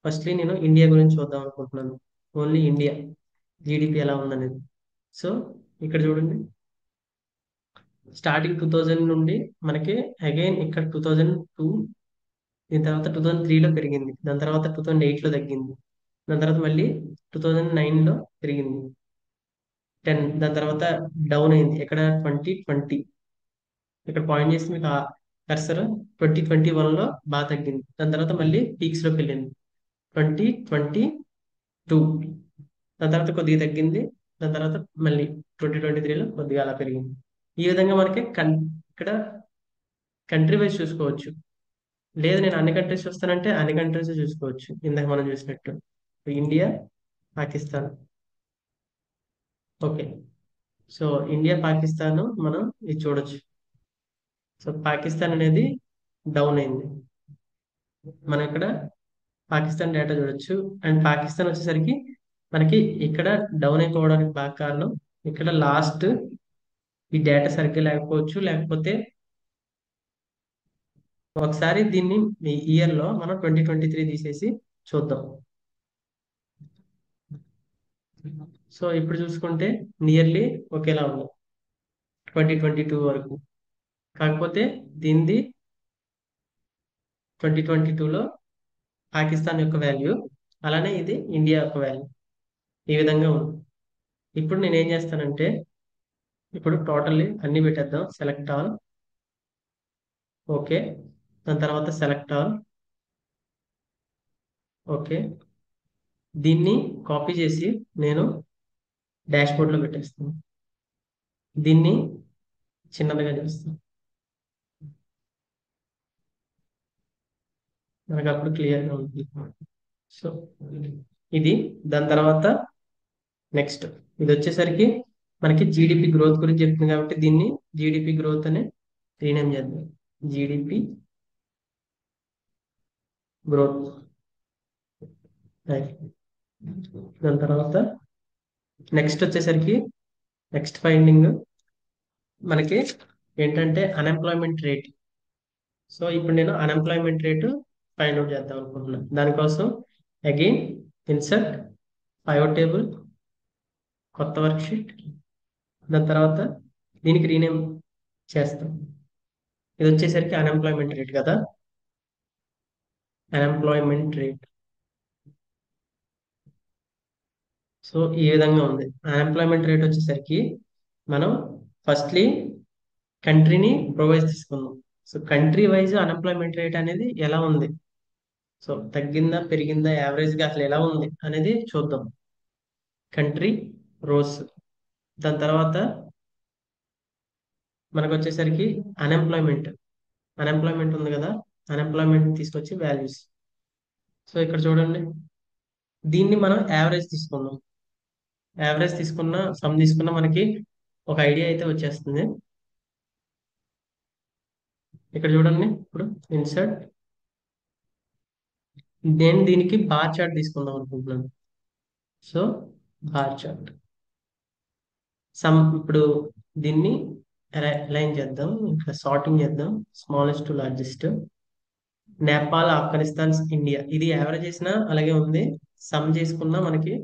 Speaker 1: ఫస్ట్లీ నేను ఇండియా గురించి చూద్దాం అనుకుంటున్నాను. ఓన్లీ ఇండియా జీడిపి ఎలా ఉందనేది. సో ఇక్కడ చూడండి, స్టార్టింగ్ 2000 నుండి మనకి అగైన్ ఇక్కడ 2002, దీని తర్వాత 2003లో పెరిగింది, దాని తర్వాత 2008లో తగ్గింది, దాని తర్వాత మళ్ళీ 2009లో పెరిగింది 10, దాని తర్వాత డౌన్ అయింది ఇక్కడ 2020. ఇక్కడ పాయింట్ చేసి మీకు కర్సర్ 2021లో బాగా తగ్గింది, దాని తర్వాత మళ్ళీ పీక్స్ లోకి వెళ్ళింది 2022, దాని తర్వాత కొద్దిగా తగ్గింది, దాని తర్వాత మళ్ళీ 2023లో కొద్దిగా అలా పెరిగింది. ఈ విధంగా మనకి ఇక్కడ కంట్రీ వైజ్ చూసుకోవచ్చు. లేదు నేను అన్ని కంట్రీస్ చూస్తానంటే అన్ని కంట్రీస్ చూసుకోవచ్చు, ఇందాక మనం చూసినట్టు India, Pakistan. Okay. So India Pakistan మనం ఇది చూడొచ్చు. సో పాకిస్తాన్ అనేది డౌన్ అయింది. మనం ఇక్కడ పాకిస్తాన్ డేటా చూడొచ్చు. అండ్ పాకిస్తాన్ వచ్చేసరికి మనకి ఇక్కడ డౌన్ అయిపోవడానికి బాగా కారణం ఇక్కడ లాస్ట్ ఈ డేటా సరిగ్గా లేకపోవచ్చు, లేకపోతే ఒకసారి దీన్ని ఈ ఇయర్ లో మనం 2023 తీసేసి చూద్దాం. సో ఇప్పుడు చూసుకుంటే నియర్లీ ఒకేలా ఉంది 2022 వరకు. కాకపోతే దీనిది 2022లో పాకిస్తాన్ యొక్క వాల్యూ, అలానే ఇది ఇండియా యొక్క వాల్యూ. ఈ విధంగా ఉంది. ఇప్పుడు నేను ఏం చేస్తానంటే, ఇప్పుడు టోటల్లీ అన్ని పెట్టేద్దాం. Select all. ఓకే. దాని తర్వాత సెలెక్ట్ ఆల్. ఓకే. దీన్ని కాపీ చేసి నేను డాష్బోర్డ్లో పెట్టేస్తాను. దీన్ని చిన్నదిగా చేస్తాను. మనకు అప్పుడు క్లియర్గా ఉంటుంది. సో ఇది. దాని తర్వాత నెక్స్ట్ ఇది వచ్చేసరికి మనకి జీడిపి గ్రోత్ గురించి చెప్తుంది కాబట్టి దీన్ని జీడిపి గ్రోత్ అని రీనేమ్ చేద్దాం. GDP growth. దాని తర్వాత నెక్స్ట్ వచ్చేసరికి నెక్స్ట్ ఫైండింగ్ మనకి ఏంటంటే అన్ఎంప్లాయ్మెంట్ రేట్. సో ఇప్పుడు నేను అన్ఎంప్లాయ్మెంట్ రేటు ఫైండ్ అవుట్ చేద్దాం అనుకుంటున్నాను. దానికోసం అగైన్ ఇన్సర్ట్ పైవట్ టేబుల్, కొత్త వర్క్ షీట్. దాని తర్వాత దీనికి రీనేమ్ చేస్తాం. ఇది వచ్చేసరికి అన్ఎంప్లాయ్మెంట్ రేట్ కదా, అన్ఎంప్లాయ్మెంట్ రేట్. సో ఈ విధంగా ఉంది. అన్ఎంప్లాయ్మెంట్ రేట్ వచ్చేసరికి మనం ఫస్ట్లీ కంట్రీని ప్రొవైజ్ తీసుకుందాం. So country wise unemployment rate అనేది ఎలా ఉంది, సో తగ్గిందా పెరిగిందా యావరేజ్గా అసలు ఎలా ఉంది అనేది చూద్దాం. Country rows. దాని తర్వాత మనకు వచ్చేసరికి అన్ఎంప్లాయ్మెంట్ అన్ఎంప్లాయ్మెంట్ ఉంది కదా, అన్ఎంప్లాయ్మెంట్ తీసుకొచ్చి వాల్యూస్. సో ఇక్కడ చూడండి, దీన్ని మనం యావరేజ్ తీసుకుందాం. యావరేజ్ తీసుకున్న సమ్ తీసుకున్న మనకి ఒక ఐడియా అయితే వచ్చేస్తుంది. ఇక్కడ చూడండి, ఇప్పుడు ఇన్సర్ట్, నేను దీనికి బార్ చార్ట్ తీసుకుందాం అనుకుంటున్నాను. సో బార్ చార్ట్ సమ్, ఇప్పుడు దీన్ని అలైన్ చేద్దాం, ఇంకా సార్టింగ్ చేద్దాం, smallest to largest. Nepal, Afghanistan, India, ఇది యావరేజ్ చేసినా అలాగే ఉంది, సమ్ చేసుకున్నా మనకి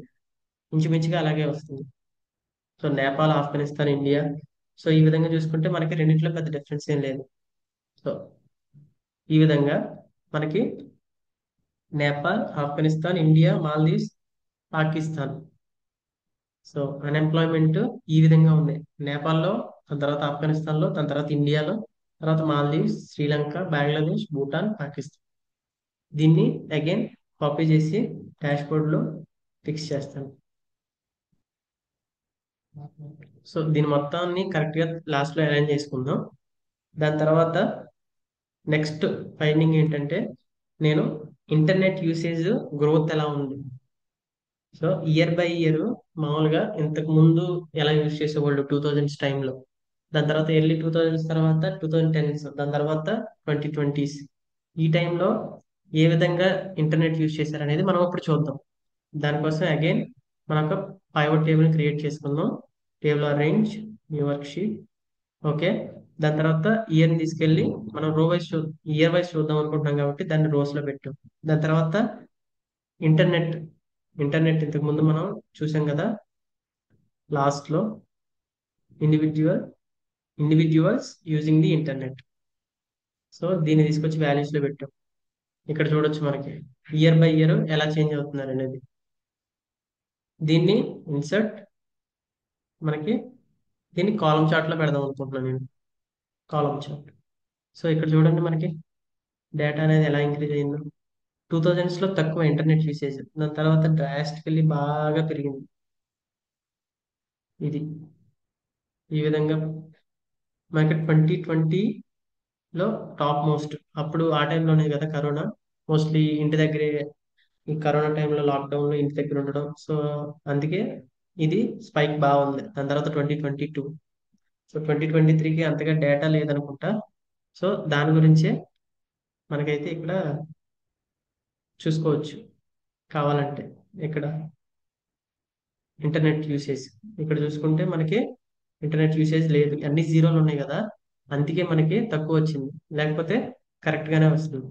Speaker 1: ఇంచుమించుగా అలాగే వస్తుంది. So Nepal, Afghanistan, India. So ఈ విధంగా చూసుకుంటే మనకి రెండింటిలో పెద్ద డిఫరెన్స్ ఏం లేదు. సో ఈ విధంగా మనకి Nepal, Afghanistan, India, Maldives, Pakistan. So unemployment ఈ విధంగా ఉంది. నేపాల్లో, దాని తర్వాత ఆఫ్ఘనిస్తాన్లో, దాని తర్వాత ఇండియాలో, తర్వాత మాల్దీవ్స్, శ్రీలంక, బంగ్లాదేశ్, భూటాన్, పాకిస్తాన్. దీన్ని అగైన్ కాపీ చేసి డాష్బోర్డ్లో ఫిక్స్ చేస్తాను. సో దీని మొత్తాన్ని కరెక్ట్గా లాస్ట్లో అరేంజ్ చేసుకుందాం. దాని తర్వాత నెక్స్ట్ ఫైండింగ్ ఏంటంటే, నేను ఇంటర్నెట్ యూసేజ్ గ్రోత్ ఎలా ఉంది. సో ఇయర్ బై ఇయర్ మామూలుగా ఇంతకు ముందు ఎలా యూజ్ చేసేవాళ్ళు 2000s టైంలో, దాని తర్వాత ఎర్లీ 2000s, తర్వాత 2010s, దాని తర్వాత 2020s, ఈ టైంలో ఏ విధంగా ఇంటర్నెట్ యూజ్ చేశారు అనేది మనం ఇప్పుడు చూద్దాం. దానికోసం అగైన్ మనం ఒక పైవట్ టేబుల్ క్రియేట్ చేసుకుందాం. Table arrange, new work sheet. Okay. దాని తర్వాత ఇయర్ని తీసుకెళ్ళి మనం ఇయర్ వైజ్ చూద్దాం అనుకుంటున్నాం కాబట్టి దాన్ని రోస్ లో పెట్టాం. దాని తర్వాత ఇంటర్నెట్ ఇంటర్నెట్ ఇంతకు ముందు మనం చూసాం కదా, లాస్ట్ లో individuals using the internet. So దీన్ని తీసుకొచ్చి వాల్యూస్ లో పెట్టాం. ఇక్కడ చూడొచ్చు మనకి ఇయర్ బై ఇయర్ ఎలా చేంజ్ అవుతున్నారు అనేది. దీన్ని ఇన్సర్ట్, మనకి దీన్ని కాలం చార్ట్ లో పెడదాం అనుకుంటున్నాను నేను. కాలం చార్ట్. సో ఇక్కడ చూడండి మనకి డేటా అనేది ఎలా ఇంక్రీజ్ అయిందో. 2000s లో తక్కువ ఇంటర్నెట్ యూసేజ్, దాని తర్వాత డ్రాస్టికల్లీ బాగా పెరిగింది. ఇది ఈ విధంగా మనకి 2020లో టాప్ మోస్ట్. అప్పుడు ఆ టైంలోనే కదా కరోనా, మోస్ట్లీ ఇంటి దగ్గరే. ఈ కరోనా టైంలో లాక్డౌన్లో ఇంటి దగ్గర ఉండడం, సో అందుకే ఇది స్పైక్ బాగుంది. దాని తర్వాత 2022, సో 2023కి అంతగా డేటా లేదనుకుంటా. సో దాని గురించే మనకైతే ఇక్కడ చూసుకోవచ్చు కావాలంటే. ఇక్కడ ఇంటర్నెట్ యూసేజ్ ఇక్కడ చూసుకుంటే మనకి ఇంటర్నెట్ యూసేజ్ లేదు, అన్ని జీరోలు ఉన్నాయి కదా, అందుకే మనకి తక్కువ వచ్చింది, లేకపోతే కరెక్ట్ గానే వస్తుంది.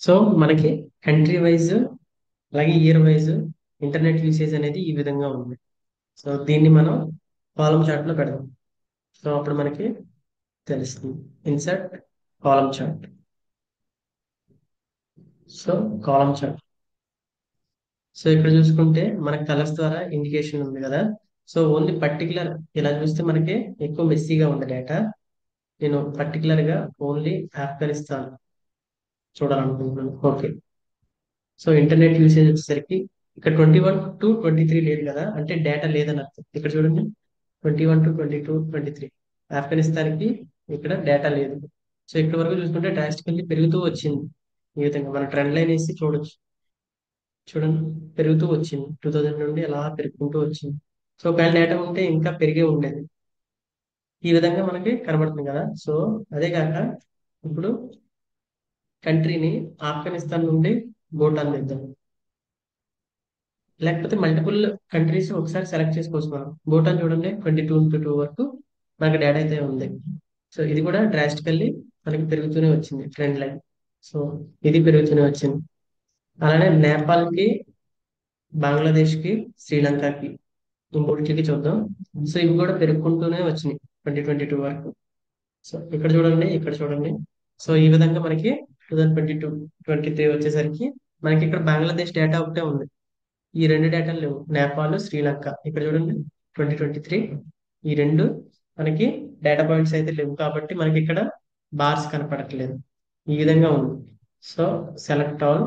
Speaker 1: సో మనకి కంట్రీ వైజ్ అలాగే ఇయర్ వైజ్ ఇంటర్నెట్ యూసేజ్ అనేది ఈ విధంగా ఉంది. సో దీన్ని మనం కాలం చార్ట్ లో పెడదాం. సో అప్పుడు మనకి తెలుస్తుంది. Insert column chart. So column chart. So ఇక్కడ చూసుకుంటే మనకి కలర్స్ ద్వారా ఇండికేషన్ ఉంది కదా. సో ఓన్లీ పర్టికులర్ ఇలా చూస్తే మనకి ఎక్కువ మెస్సీగా ఉంది డేటా. నేను పర్టికులర్ గా ఓన్లీ ఆఫ్ఘనిస్తాన్ చూడాలనుకుంటున్నాను. ఓకే. సో ఇంటర్నెట్ యూసేజ్ వచ్చేసరికి ఇక్కడ 21 to 23 లేదు కదా, అంటే డేటా లేదని అర్థం. ఇక్కడ చూడండి, 21 to 22 23 ఆఫ్ఘనిస్తాన్కి ఇక్కడ డేటా లేదు. సో ఇక్కడ వరకు చూసుకుంటే డ్రాస్టికల్లీ పెరుగుతూ వచ్చింది. ఈ విధంగా మన ట్రెండ్ లైన్ వేసి చూడొచ్చు. చూడండి, పెరుగుతూ వచ్చింది 2000 నుండి అలా పెరుగుకుంటూ వచ్చింది. సో ఒకవేళ డేటా ఉంటే ఇంకా పెరిగే ఉండేది. ఈ విధంగా మనకి కనబడుతుంది కదా. సో అదే కాక ఇప్పుడు కంట్రీని ఆఫ్ఘనిస్తాన్ నుండి భూటాన్ తెద్దాం, లేకపోతే మల్టిపుల్ కంట్రీస్ ఒకసారి సెలెక్ట్ చేసుకోవచ్చు మనం. భూటాన్ చూడండి, 22 to 2 వరకు మనకి డేటా అయితే ఉంది. సో ఇది కూడా డ్రాస్టికల్లీ మనకి పెరుగుతూనే వచ్చింది ట్రెండ్ లైన్. సో ఇది పెరుగుతూనే వచ్చింది. అలానే నేపాల్కి, బంగ్లాదేశ్కి, శ్రీలంకకి, ఈ మూడింటికి చూద్దాం. సో ఇవి కూడా పెరుగుకుంటూనే వచ్చినాయి 2022 వరకు. సో ఇక్కడ చూడండి, ఇక్కడ చూడండి. సో ఈ విధంగా మనకి 2022 23 వచ్చేసరికి మనకి ఇక్కడ బంగ్లాదేశ్ డేటా ఒకటే ఉంది. ఈ రెండు డేటాలు లేవు, నేపాల్, శ్రీలంక. ఇక్కడ చూడండి, 2023 ఈ రెండు మనకి డేటా పాయింట్స్ అయితే లేవు కాబట్టి మనకి ఇక్కడ బార్స్ కనపడట్లేదు. ఈ విధంగా ఉంది. So select all.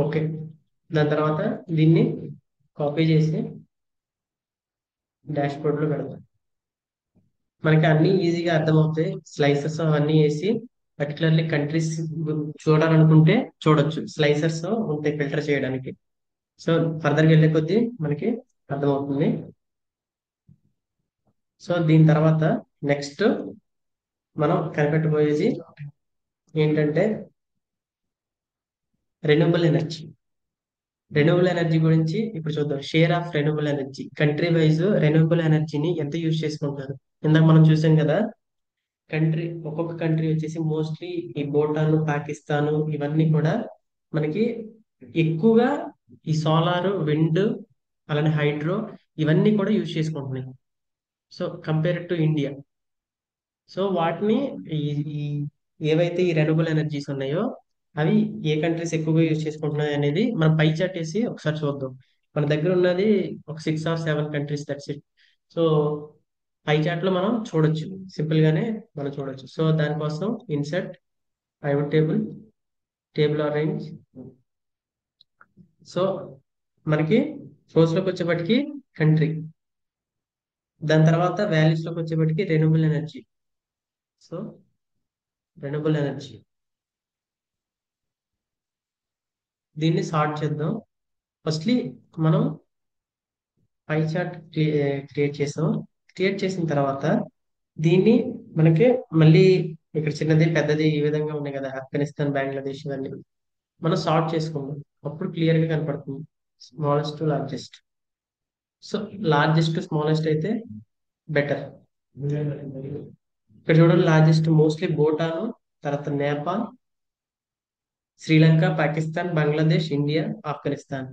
Speaker 1: ఓకే. దాని తర్వాత దీన్ని కాపీ చేసి డాష్ బోర్డ్ లో పెడతాం. మనకి అన్ని ఈజీగా అర్థమవుతాయి. స్లైసెస్ అవన్నీ వేసి పర్టికులర్లీ కంట్రీస్ చూడాలనుకుంటే చూడొచ్చు. స్లైసర్స్ ఉంటాయి ఫిల్టర్ చేయడానికి. సో ఫర్దర్గా వెళ్ళే కొద్దీ మనకి అర్థమవుతుంది. సో దీని తర్వాత నెక్స్ట్ మనం కనిపెట్టబోయేది ఏంటంటే రెన్యూబుల్ ఎనర్జీ. రెన్యూబుల్ ఎనర్జీ గురించి ఇప్పుడు చూద్దాం. Share of renewable energy country wise renewable ఎనర్జీని ఎంత యూజ్ చేసుకుంటారు. ఇందాక మనం చూసాం కదా, కంట్రీ ఒక్కొక్క కంట్రీ వచ్చేసి మోస్ట్లీ ఈ భూటాన్, పాకిస్తాన్ ఇవన్నీ కూడా మనకి ఎక్కువగా ఈ సోలార్, విండ్, అలానే హైడ్రో ఇవన్నీ కూడా యూజ్ చేసుకుంటున్నాయి. So compare to India. So వాటిని ఈ ఈ ఏవైతే ఈ రెన్యూబుల్ ఎనర్జీస్ ఉన్నాయో అవి ఏ కంట్రీస్ ఎక్కువగా యూజ్ చేసుకుంటున్నాయి అనేది మనం పై చార్ట్ వేసి ఒకసారి చూద్దాం. మన దగ్గర ఉన్నది ఒక 6 or 7 countries, that's it. So pie chart లో మనం చూడొచ్చు, సింపుల్ గానే మనం చూడొచ్చు. సో దానికోసం insert pivot table, table orange. So మనకి సోర్స్ లోకి వచ్చేప్పటికి కంట్రీ, దాని తర్వాత వాల్యూస్ లోకి వచ్చేప్పటికి renewable energy. So renewable energy దీన్ని సార్ట్ చేద్దాం. ఫస్ట్లీ మనం పై చార్ట్ క్రియేట్ చేసాం. క్రియేట్ చేసిన తర్వాత దీన్ని మనకి మళ్ళీ ఇక్కడ చిన్నది పెద్దది ఈ విధంగా ఉన్నాయి కదా, ఆఫ్ఘనిస్తాన్, బంగ్లాదేశ్ ఇవన్నీ మనం సార్ట్ చేసుకుందాం. అప్పుడు క్లియర్ గా కనపడుతుంది smallest to largest. So largest to smallest అయితే బెటర్. ఇక్కడ చూడండి, లార్జెస్ట్ మోస్ట్లీ భూటాన్, తర్వాత Nepal, Sri Lanka, Pakistan, Bangladesh, India, Afghanistan.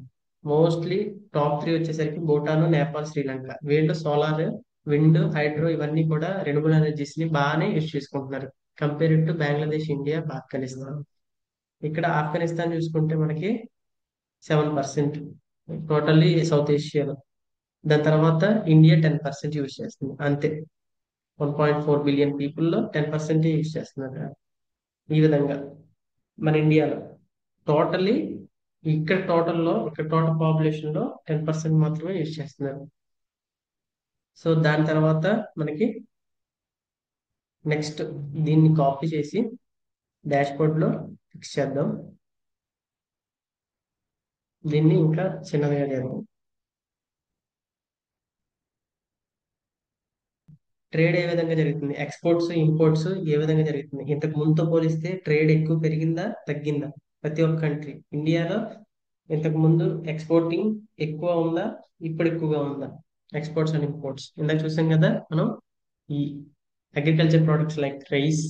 Speaker 1: Mostly top 3 వచ్చేసరికి భూటాన్, నేపాల్, శ్రీలంక. వీళ్ళు సోలార్, విండ్, హైడ్రో ఇవన్నీ కూడా రెన్యూబుల్ ఎనర్జీస్ ని బాగానే యూజ్ చేసుకుంటున్నారు compare to Bangladesh, India, Afghanistan. ఇక్కడ ఆఫ్ఘనిస్తాన్ చూసుకుంటే మనకి 7% టోటల్లీ సౌత్ ఏషియాలో. దాని తర్వాత ఇండియా 10% యూజ్ చేస్తుంది అంతే. 1.4 బిలియన్ పీపుల్లో 10% యూజ్ చేస్తున్నారు. ఈ విధంగా మన ఇండియాలో టోటల్లీ ఇక్కడ టోటల్ పాపులేషన్ లో 10% మాత్రమే యూజ్ చేస్తున్నారు. సో దాని తర్వాత మనకి నెక్స్ట్ దీన్ని కాపీ చేసి డాష్ బోర్డ్ లో ఫిక్స్ చేద్దాం. దీన్ని ఇంకా చిన్నదిగా చేద్దాం. ట్రేడ్ ఏ విధంగా జరుగుతుంది, ఎక్స్పోర్ట్స్, ఇంపోర్ట్స్ ఏ విధంగా జరుగుతుంది, ఇంతకు ముందుతో పోలిస్తే ట్రేడ్ ఎక్కువ పెరిగిందా, తగ్గిందా? ప్రతి ఒక్క కంట్రీ ఇండియాలో ఇంతకు ముందు ఎక్స్పోర్టింగ్ ఎక్కువ ఉందా, ఇప్పుడు ఎక్కువగా ఉందా? ఎక్స్పోర్ట్స్ అండ్ ఇంపోర్ట్స్ ఇందాక చూసాం కదా మనం. ఈ అగ్రికల్చర్ ప్రొడక్ట్స్ లైక్ రైస్,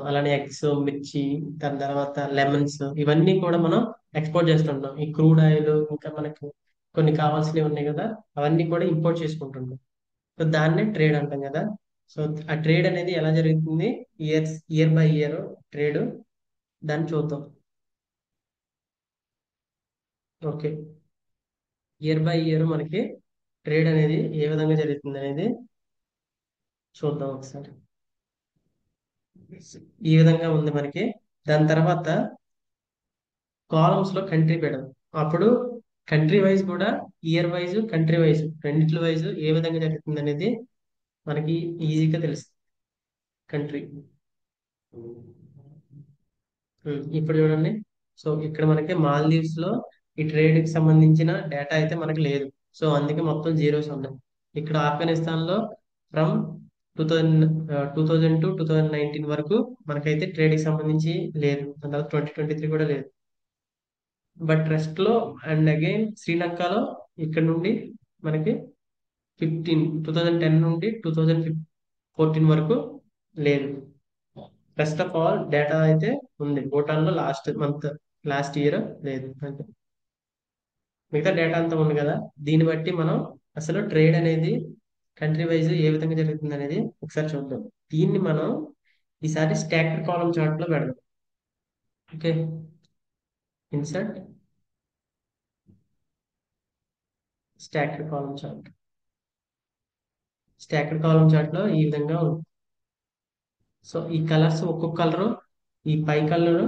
Speaker 1: అలానే ఎగ్స్, మిర్చి, దాని తర్వాత లెమన్స్ ఇవన్నీ కూడా మనం ఎక్స్పోర్ట్ చేస్తుంటాం. ఈ క్రూడ్ ఆయిల్ ఇంకా మనకు కొన్ని కావాల్సినవి ఉన్నాయి కదా, అవన్నీ కూడా ఇంపోర్ట్ చేసుకుంటుంటాం. సో దాన్నే ట్రేడ్ అంటాం కదా. సో ఆ ట్రేడ్ అనేది ఎలా జరుగుతుంది, ఇయర్ బై ఇయర్ ట్రేడ్, దాన్ని చూద్దాం. ఓకే, ఇయర్ బై ఇయర్ మనకి ట్రేడ్ అనేది ఏ విధంగా జరుగుతుంది అనేది చూద్దాం ఒకసారి. ఈ విధంగా ఉంది మనకి. దాని తర్వాత కాలమ్స్ లో కంట్రీ పెడదాం. అప్పుడు కంట్రీ వైజ్ కూడా, ఇయర్ వైజ్ కంట్రీ వైజ్ రెండిట్ల వైజ్ ఏ విధంగా జరుగుతుంది అనేది మనకి ఈజీగా తెలుస్తుంది. కంట్రీ ఇప్పుడు చూడండి. సో ఇక్కడ మనకి మాల్దీవ్స్ లో ఈ ట్రేడ్ కి సంబంధించిన డేటా అయితే మనకి లేదు. సో అందుకే మొత్తం జీరోస్ ఉన్నాయి. ఇక్కడ ఆఫ్ఘనిస్తాన్ లో ఫ్రమ్ 2000 టు 2019 వరకు మనకైతే ట్రేడ్ కి సంబంధించి లేదు. దాని తర్వాత 2023 కూడా లేదు. బట్ రెస్ట్ లో అండ్ అగైన్ శ్రీలంకలో ఇక్కడ నుండి మనకి 2010 నుండి 2014 వరకు లేదు. ఫస్ట్ ఆఫ్ ఆల్ డేటా అయితే ఉంది. భూటాన్ లో లాస్ట్ ఇయర్ లేదు అంటే. మిగతా డేటా అంతా ఉంది కదా. దీన్ని బట్టి మనం అసలు ట్రేడ్ అనేది కంట్రీ వైజ్ ఏ విధంగా జరుగుతుంది అనేది ఒకసారి చూద్దాం. దీన్ని మనం ఈసారి స్టాక్డ్ కాలమ్ చార్ట్ లో పెడదాం. Okay, insert stacked column chart. Stacked column chart లో ఈ విధంగా ఉంది. సో ఈ కలర్స్ ఒక్కొక్క కలరు, ఈ పై కలర్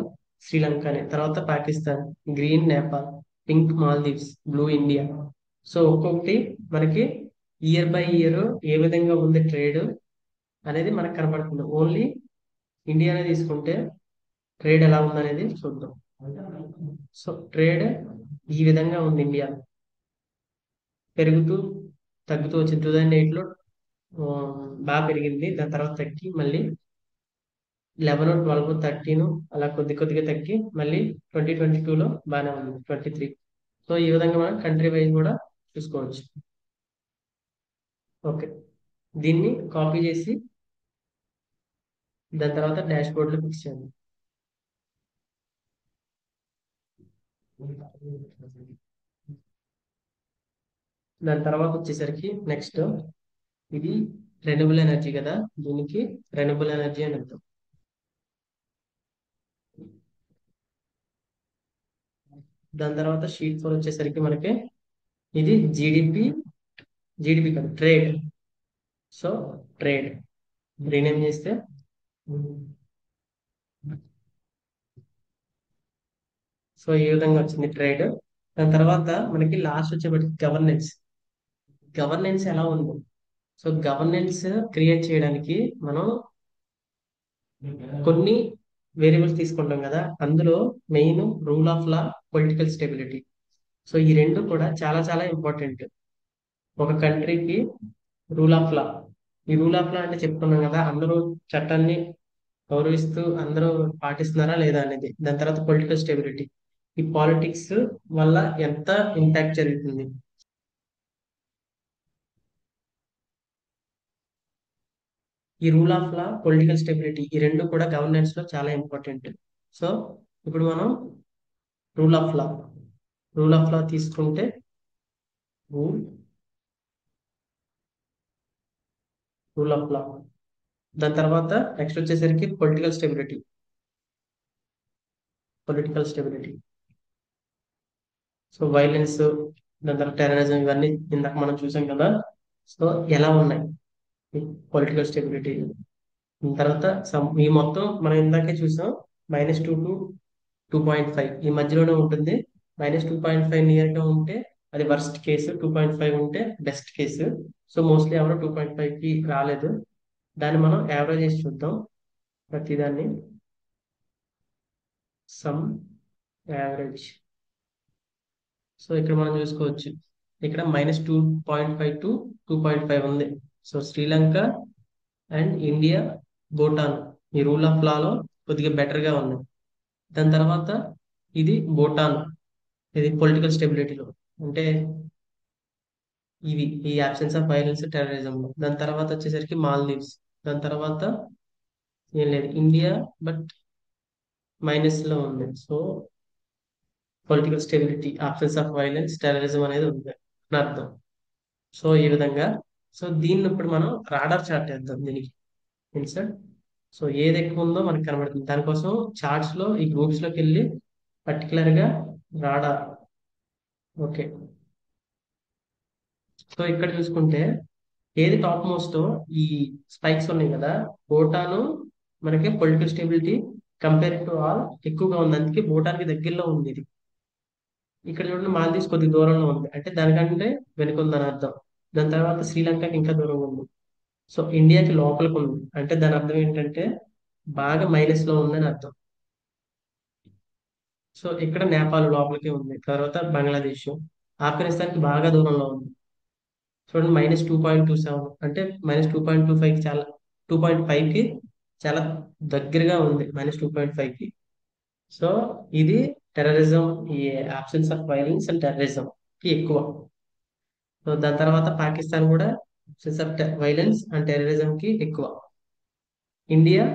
Speaker 1: శ్రీలంక అని, తర్వాత Pakistan, green Nepal, pink Maldives, blue India. So ఒక్కొక్కటి మనకి ఇయర్ బై ఇయర్ ఏ విధంగా ఉంది ట్రేడ్ అనేది మనకు కనబడుతుంది. ఓన్లీ ఇండియానే తీసుకుంటే ట్రేడ్ ఎలా ఉందనేది చూద్దాం. సో ట్రేడ్ ఈ విధంగా ఉంది. ఇండియా పెరుగుతూ తగ్గుతూ వచ్చింది. 2008లో బాగా పెరిగింది. దాని తర్వాత తగ్గి మళ్ళీ 11, 12, 13 అలా కొద్ది కొద్దిగా తగ్గి మళ్ళీ 2022లో బాగానే ఉంది. 23. సో ఈ విధంగా మనం కంట్రీ వైజ్ కూడా చూసుకోవచ్చు. ఓకే, దీన్ని కాపీ చేసి దాని తర్వాత డాష్ బోర్డ్ లో ఫిక్స్ చేయండి. దాని తర్వాత వచ్చేసరికి నెక్స్ట్, ఇది రెన్యూబుల్ ఎనర్జీ కదా, దీనికి రెన్యూబుల్ ఎనర్జీ అని అర్థం. దాని తర్వాత షీట్ 4 వచ్చేసరికి మనకి ఇది జీడిపి కాదు, ట్రేడ్. సో ట్రేడ్ రీనేమ్ చేస్తే సో ఈ విధంగా వచ్చింది ట్రేడ్. దాని తర్వాత మనకి లాస్ట్ వచ్చేప్పటికి గవర్నెన్స్. గవర్నెన్స్ ఎలా ఉంది? సో గవర్నెన్స్ క్రియేట్ చేయడానికి మనం కొన్ని వేరియబుల్స్ తీసుకుంటాం కదా. అందులో main rule of law, political stability. So ఈ రెండు కూడా చాలా చాలా ఇంపార్టెంట్ ఒక కంట్రీకి. రూల్ ఆఫ్ లా, ఈ రూల్ ఆఫ్ లా అంటే చెప్పుకున్నాం కదా, అందరూ చట్టాన్ని గౌరవిస్తూ అందరూ పాటిస్తున్నారా లేదా అనేది. దాని తర్వాత పొలిటికల్ స్టెబిలిటీ, ఈ పాలిటిక్స్ వల్ల ఎంత ఇంపాక్ట్ జరుగుతుంది. ఈ rule of law, political stability ఈ రెండు కూడా గవర్నెన్స్ లో చాలా ఇంపార్టెంట్. సో ఇప్పుడు మనం రూల్ ఆఫ్ లా, తీసుకుంటే రూల్ రూల్ ఆఫ్ లా. దాని తర్వాత నెక్స్ట్ వచ్చేసరికి పొలిటికల్ స్టెబిలిటీ. సో వైలెన్స్, దాని తర్వాత టెర్రరిజం, ఇవన్నీ ఇందాక మనం చూసాం కదా. సో ఎలా ఉన్నాయి పొలిటికల్ స్టెబిలిటీ. తర్వాత ఈ మొత్తం మనం ఇందాకే చూసాం. -2 to 2.5 ఈ మధ్యలోనే ఉంటుంది. -2.5 నియర్ గా ఉంటే అది వర్స్ట్ కేసు, 2.5 ఉంటే బెస్ట్ కేసు. సో మోస్ట్లీ ఎవరు 2.5 కి రాలేదు. దాన్ని మనం యావరేజ్ చేసి చూద్దాం. ప్రతిదాన్ని సమ్ యావరేజ్. సో ఇక్కడ మనం చూసుకోవచ్చు, ఇక్కడ -2.5 to 2.5 ఉంది. So Sri Lanka and India, Bhutan ఈ రూల్ ఆఫ్ లాలో కొద్దిగా బెటర్ గా ఉంది. దాని తర్వాత ఇది భూటాన్, ఇది పొలిటికల్ స్టెబిలిటీలో అంటే ఇవి ఈ అబ్సెన్స్ ఆఫ్ వైలెన్స్, టెర్రరిజం. దాని తర్వాత వచ్చేసరికి మాల్దీవ్స్. దాని తర్వాత ఏం లేదు ఇండియా, బట్ మైనస్ లో ఉంది. So political stability, absence of violence, terrorism అనేది ఉంది అని అర్థం. సో ఈ విధంగా సో దీన్ని ఇప్పుడు మనం రాడార్ చార్ట్ వేద్దాం దీనికి. ఇన్సర్ట్. సో ఏది ఎక్కువ ఉందో మనకి కనబడుతుంది. దానికోసం చార్ట్స్ లో ఈ గ్రూప్స్ లోకి వెళ్ళి పర్టికులర్ గా రాడార్. ఓకే. సో ఇక్కడ చూసుకుంటే ఏది టాప్ మోస్ట్, ఈ స్పైక్స్ ఉన్నాయి కదా, భూటాను మనకి political stability compare to all ఎక్కువగా ఉంది, అందుకే భూటాన్కి దగ్గరలో ఉంది ఇది. ఇక్కడ చూడండి మాల్దీవ్స్ కొద్ది దూరంలో ఉంది, అంటే దానికంటే వెనుక ఉందని అర్థం. దాని తర్వాత శ్రీలంకకి ఇంకా దూరంగా ఉంది. సో ఇండియాకి లోపలికి ఉంది, అంటే దాని అర్థం ఏంటంటే బాగా మైనస్ లో ఉందని అర్థం. సో ఇక్కడ నేపాల్ లోపలికి ఉంది, తర్వాత బంగ్లాదేశ్, ఆఫ్ఘనిస్తాన్కి బాగా దూరంలో ఉంది. చూడండి -2.27, అంటే -2.25 కి చాలా, 2.5 కి చాలా దగ్గరగా ఉంది, -2.5 కి. సో ఇది టెర్రరిజం, ఈ absence of violence and terrorism కి ఎక్కువ. సో దాని తర్వాత పాకిస్తాన్ కూడా absence of violence and terrorism కి ఎక్కువ. ఇండియా,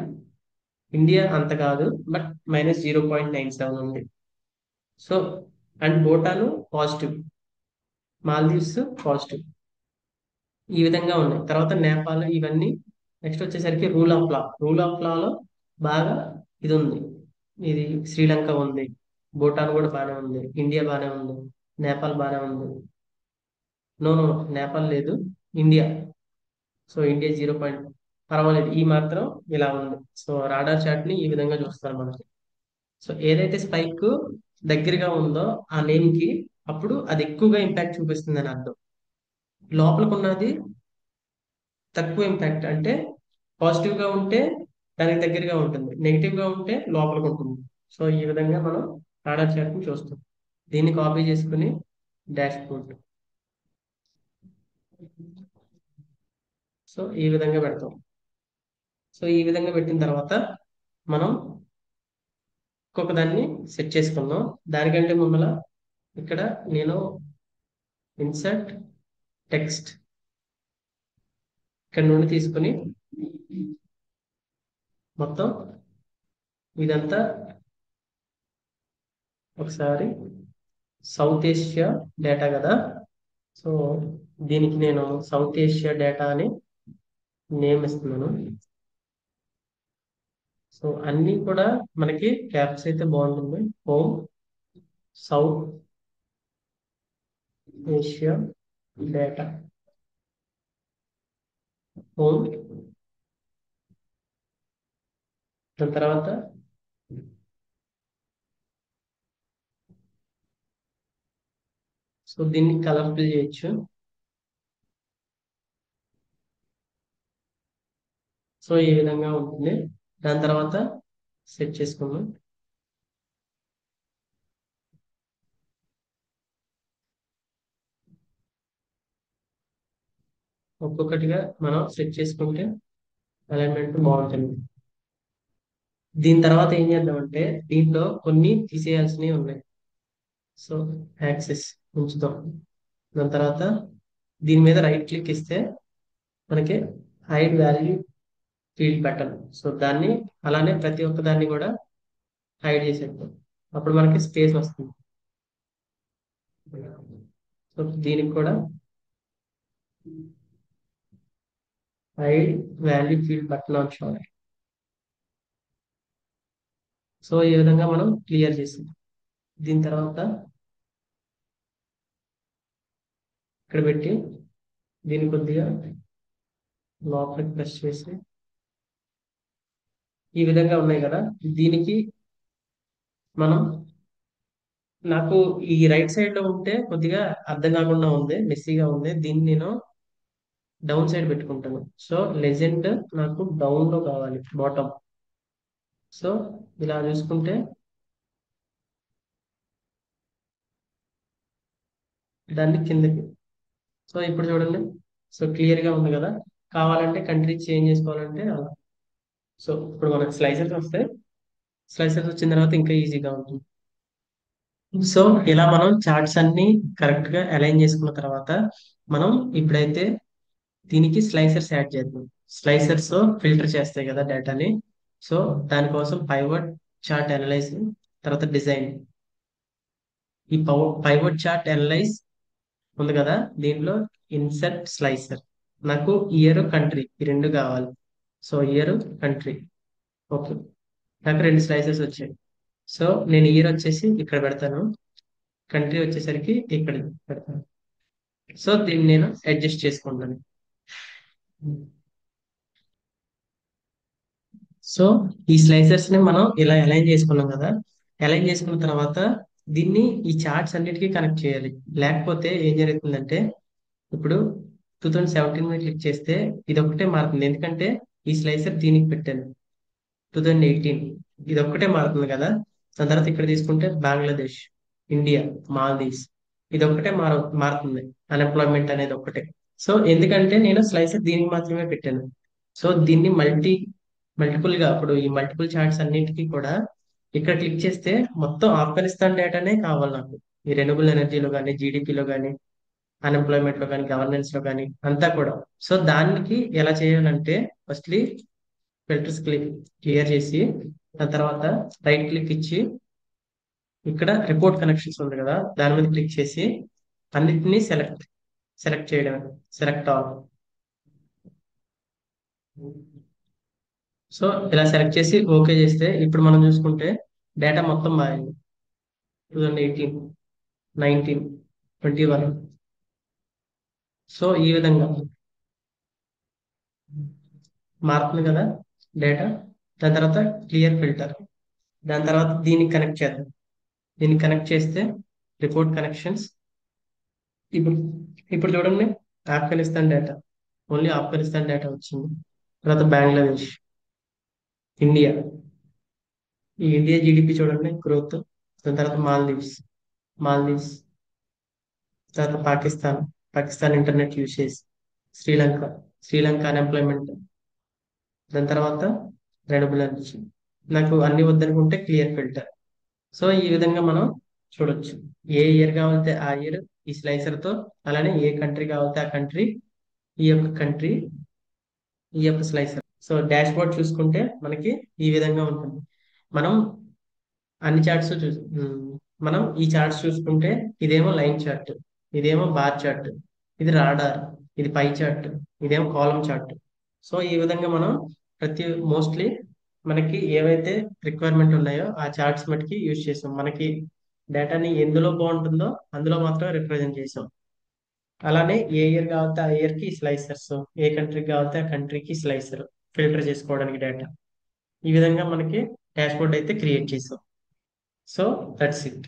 Speaker 1: ఇండియా అంత కాదు, బట్ -0.97 ఉంది. So and Bhutan positive, Maldives positive. ఈ విధంగా ఉన్నాయి. తర్వాత నేపాల్, ఇవన్నీ. నెక్స్ట్ వచ్చేసరికి రూల్ ఆఫ్ లాలో బాగా ఇది ఉంది. ఇది శ్రీలంక ఉంది, భూటాన్ కూడా బాగానే ఉంది, ఇండియా బాగానే ఉంది, నేపాల్ బాగానే ఉంది. నో నో, నేపాల్ లేదు, ఇండియా. So India 0. పర్వాలేదు, ఈ మాత్రం ఇలా ఉంది. సో రాడార్ చార్ట్ ని ఈ విధంగా చూస్తారు మనకి. సో ఏదైతే స్పైక్ దగ్గరగా ఉందో ఆ నేమ్ కి, అప్పుడు అది ఎక్కువగా ఇంపాక్ట్ చూపిస్తుంది అని అర్థం. లోపలికి ఉన్నది తక్కువ ఇంపాక్ట్, అంటే పాజిటివ్ గా ఉంటే దానికి దగ్గరగా ఉంటుంది, నెగిటివ్ గా ఉంటే లోపలికి ఉంటుంది. సో ఈ విధంగా మనం రాడార్ చార్ట్ ని చూస్తాం. దీన్ని కాపీ చేసుకుని డాష్ బోర్డ్. సో ఈ విధంగా పెడతాం. సో ఈ విధంగా పెట్టిన తర్వాత మనం ఇంకొక దాన్ని సెట్ చేసుకుందాం. దానికంటే ముందల ఇక్కడ నేను ఇన్సర్ట్ టెక్స్ట్ ఇక్కడ నుండి తీసుకుని మొత్తం ఇదంతా ఒకసారి సౌత్ ఏషియా డేటా కదా. సో దీనికి నేను సౌత్ ఏషియా డేటా అని నేమ్ ఇస్తున్నాను. సో అన్ని కూడా మనకి క్యాప్స్ అయితే బాగుంటుంది. Home south Asia data, home. దాని తర్వాత సో దీన్ని కలర్ ఫిల్ చేయొచ్చు. సో ఈ విధంగా ఉంటుంది. దాని తర్వాత సెట్ చేసుకున్నాం. ఒక్కొక్కటిగా మనం సెట్ చేసుకుంటే అలైన్మెంట్ బాగుంటుంది. దీని తర్వాత ఏం చేద్దామంటే దీంట్లో కొన్ని తీసేయాల్సినవి ఉన్నాయి. సో యాక్సెస్ ఉంచుతాం. దాని తర్వాత దీని మీద రైట్ క్లిక్ ఇస్తే మనకి hide value field button. So దాన్ని అలానే ప్రతి ఒక్క దాన్ని కూడా హైడ్ చేసేద్దాం, అప్పుడు మనకి స్పేస్ వస్తుంది. సో దీనికి కూడా hide value field button on చూడాలి. సో ఈ విధంగా మనం క్లియర్ చేసాం. దీని తర్వాత ఇక్కడ పెట్టి దీన్ని కొద్దిగా లోపలికి ప్రెస్ చేసి ఈ విధంగా ఉన్నాయి కదా. దీనికి మనం, నాకు ఈ రైట్ సైడ్ లో ఉంటే కొద్దిగా అర్థం కాకుండా ఉంది, మెస్సీగా ఉంది, దీన్ని నేను డౌన్ సైడ్ పెట్టుకుంటాను. సో లెజెండ్ నాకు డౌన్ లో కావాలి, బాటమ్. సో ఇలా చూసుకుంటే దాన్ని కిందకి. సో ఇప్పుడు చూడండి, సో క్లియర్ గా ఉంది కదా. కావాలంటే కంట్రీ చేంజ్ చేసుకోవాలంటే అలా. సో ఇప్పుడు మనకి స్లైసెస్ వస్తాయి, స్లైసెస్ వచ్చిన తర్వాత ఇంకా ఈజీగా ఉంటుంది. సో ఇలా మనం చార్ట్స్ అన్ని కరెక్ట్ గా అలైన్ చేసుకున్న తర్వాత మనం ఇప్పుడైతే దీనికి స్లైసర్స్ యాడ్ చేద్దాం. స్లైసర్స్ ఫిల్టర్ చేస్తాయి కదా డేటాని. సో దానికోసం పైవట్ చార్ట్ అనలైజ్, తర్వాత డిజైన్. ఈ పైవట్ చార్ట్ అనలైజ్ ఉంది కదా, దీంట్లో ఇన్సర్ట్ స్లైసర్. నాకు ఇయర్ కంట్రీ ఈ రెండు కావాలి. So year country. ఓకే. నాకు రెండు స్లైసెస్ వచ్చాయి. సో నేను ఇయర్ వచ్చేసి ఇక్కడ పెడతాను. కంట్రీ వచ్చేసరికి ఇక్కడ పెడతాను. సో దీన్ని నేను అడ్జస్ట్ చేసుకుంటాను. సో ఈ స్లైసర్స్ ని మనం ఇలా అలైన్ చేసుకున్నాం కదా. అలైన్ చేసుకున్న తర్వాత దీన్ని ఈ చార్ట్స్ అన్నిటికీ కనెక్ట్ చేయాలి. లేకపోతే ఏం జరుగుతుందంటే ఇప్పుడు 2017 మీద క్లిక్ చేస్తే ఇది ఒక్కటే మారుతుంది. ఎందుకంటే ఈ స్లైసర్ దీనికి పెట్టాను. 2018 ఇది ఒక్కటే మారుతుంది కదా. దాని తర్వాత ఇక్కడ తీసుకుంటే బంగ్లాదేశ్, ఇండియా, మాల్దీవ్స్ ఇది ఒక్కటే మారుతుంది. అన్ఎంప్లాయ్మెంట్ అనేది ఒక్కటే. సో ఎందుకంటే నేను స్లైసర్ దీనికి మాత్రమే పెట్టాను. సో దీన్ని మల్టిపుల్ గా ఇప్పుడు ఈ మల్టిపుల్ చార్ట్స్ అన్నిటికీ కూడా ఇక్కడ క్లిక్ చేస్తే మొత్తం ఆఫ్ఘనిస్తాన్ డేటానే కావాలి నాకు. ఈ రెన్యూబుల్ ఎనర్జీలో కానీ, జీడిపిలో కానీ, అన్ఎంప్లాయ్మెంట్ లో కానీ, గవర్నెన్స్ లో కానీ అంతా కూడా. సో దానికి ఎలా చేయాలంటే ఫస్ట్లీ ఫిల్టర్స్ క్లియర్ చేసి దాని తర్వాత రైట్ క్లిక్ ఇచ్చి ఇక్కడ రిపోర్ట్ కనెక్షన్స్ ఉంది కదా దాని మీద క్లిక్ చేసి అన్నిటినీ సెలెక్ట్ చేయడం. Select all. సో ఇలా సెలెక్ట్ చేసి ఓకే చేస్తే ఇప్పుడు మనం చూసుకుంటే డేటా మొత్తం మారింది. 2018, 19, 21. సో ఈ విధంగా మారుతుంది కదా డేటా. దాని తర్వాత క్లియర్ ఫిల్టర్. దాని తర్వాత దీనికి కనెక్ట్ చేద్దాం. దీన్ని కనెక్ట్ చేస్తే రిపోర్ట్ కనెక్షన్స్. ఇప్పుడు ఇప్పుడు చూడండి Afghanistan data. Only Afghanistan data వచ్చింది. తర్వాత బంగ్లాదేశ్, ఇండియా. ఈ ఇండియా జీడిపి చూడండి గ్రోత్. దాని తర్వాత మాల్దీవ్స్. తర్వాత Pakistan internet usage. Sri Lanka Sri Lanka unemployment. దాని తర్వాత రెన్యూబుల్ ఎనర్జీ. నాకు అన్ని వద్దనుకుంటే క్లియర్ ఫిల్టర్. సో ఈ విధంగా మనం చూడొచ్చు. ఏ ఇయర్ కావాలితే ఆ ఇయర్ ఈ స్లైసర్ తో, అలానే ఏ కంట్రీ కావాలితే ఆ కంట్రీ, ఈ యొక్క కంట్రీ, ఈ యొక్క స్లైసర్. సో డాష్ బోర్డ్ చూసుకుంటే మనకి ఈ విధంగా ఉంటుంది. మనం అన్ని చార్ట్స్ మనం ఈ చార్ట్స్ చూసుకుంటే ఇదేమో లైన్ చార్ట్, ఇదేమో బార్ చార్ట్, ఇది రాడార్, ఇది పై చార్ట్, ఇదేమో కాలం చార్ట్. సో ఈ విధంగా మనం ప్రతి మోస్ట్లీ మనకి ఏవైతే రిక్వైర్మెంట్ ఉన్నాయో ఆ చార్ట్స్ మటుకి యూజ్ చేసాం. మనకి డేటాని ఎందులో బాగుంటుందో అందులో మాత్రం రిప్రజెంట్ చేసాం. అలానే ఏ ఇయర్ కావాలితే ఆ ఇయర్ కి స్లైసర్స్, ఏ కంట్రీకి కావాలితే ఆ కంట్రీకి స్లైసర్ ఫిల్టర్ చేసుకోవడానికి డేటా. ఈ విధంగా మనకి డాష్ బోర్డ్ అయితే క్రియేట్ చేసాం. So that's it.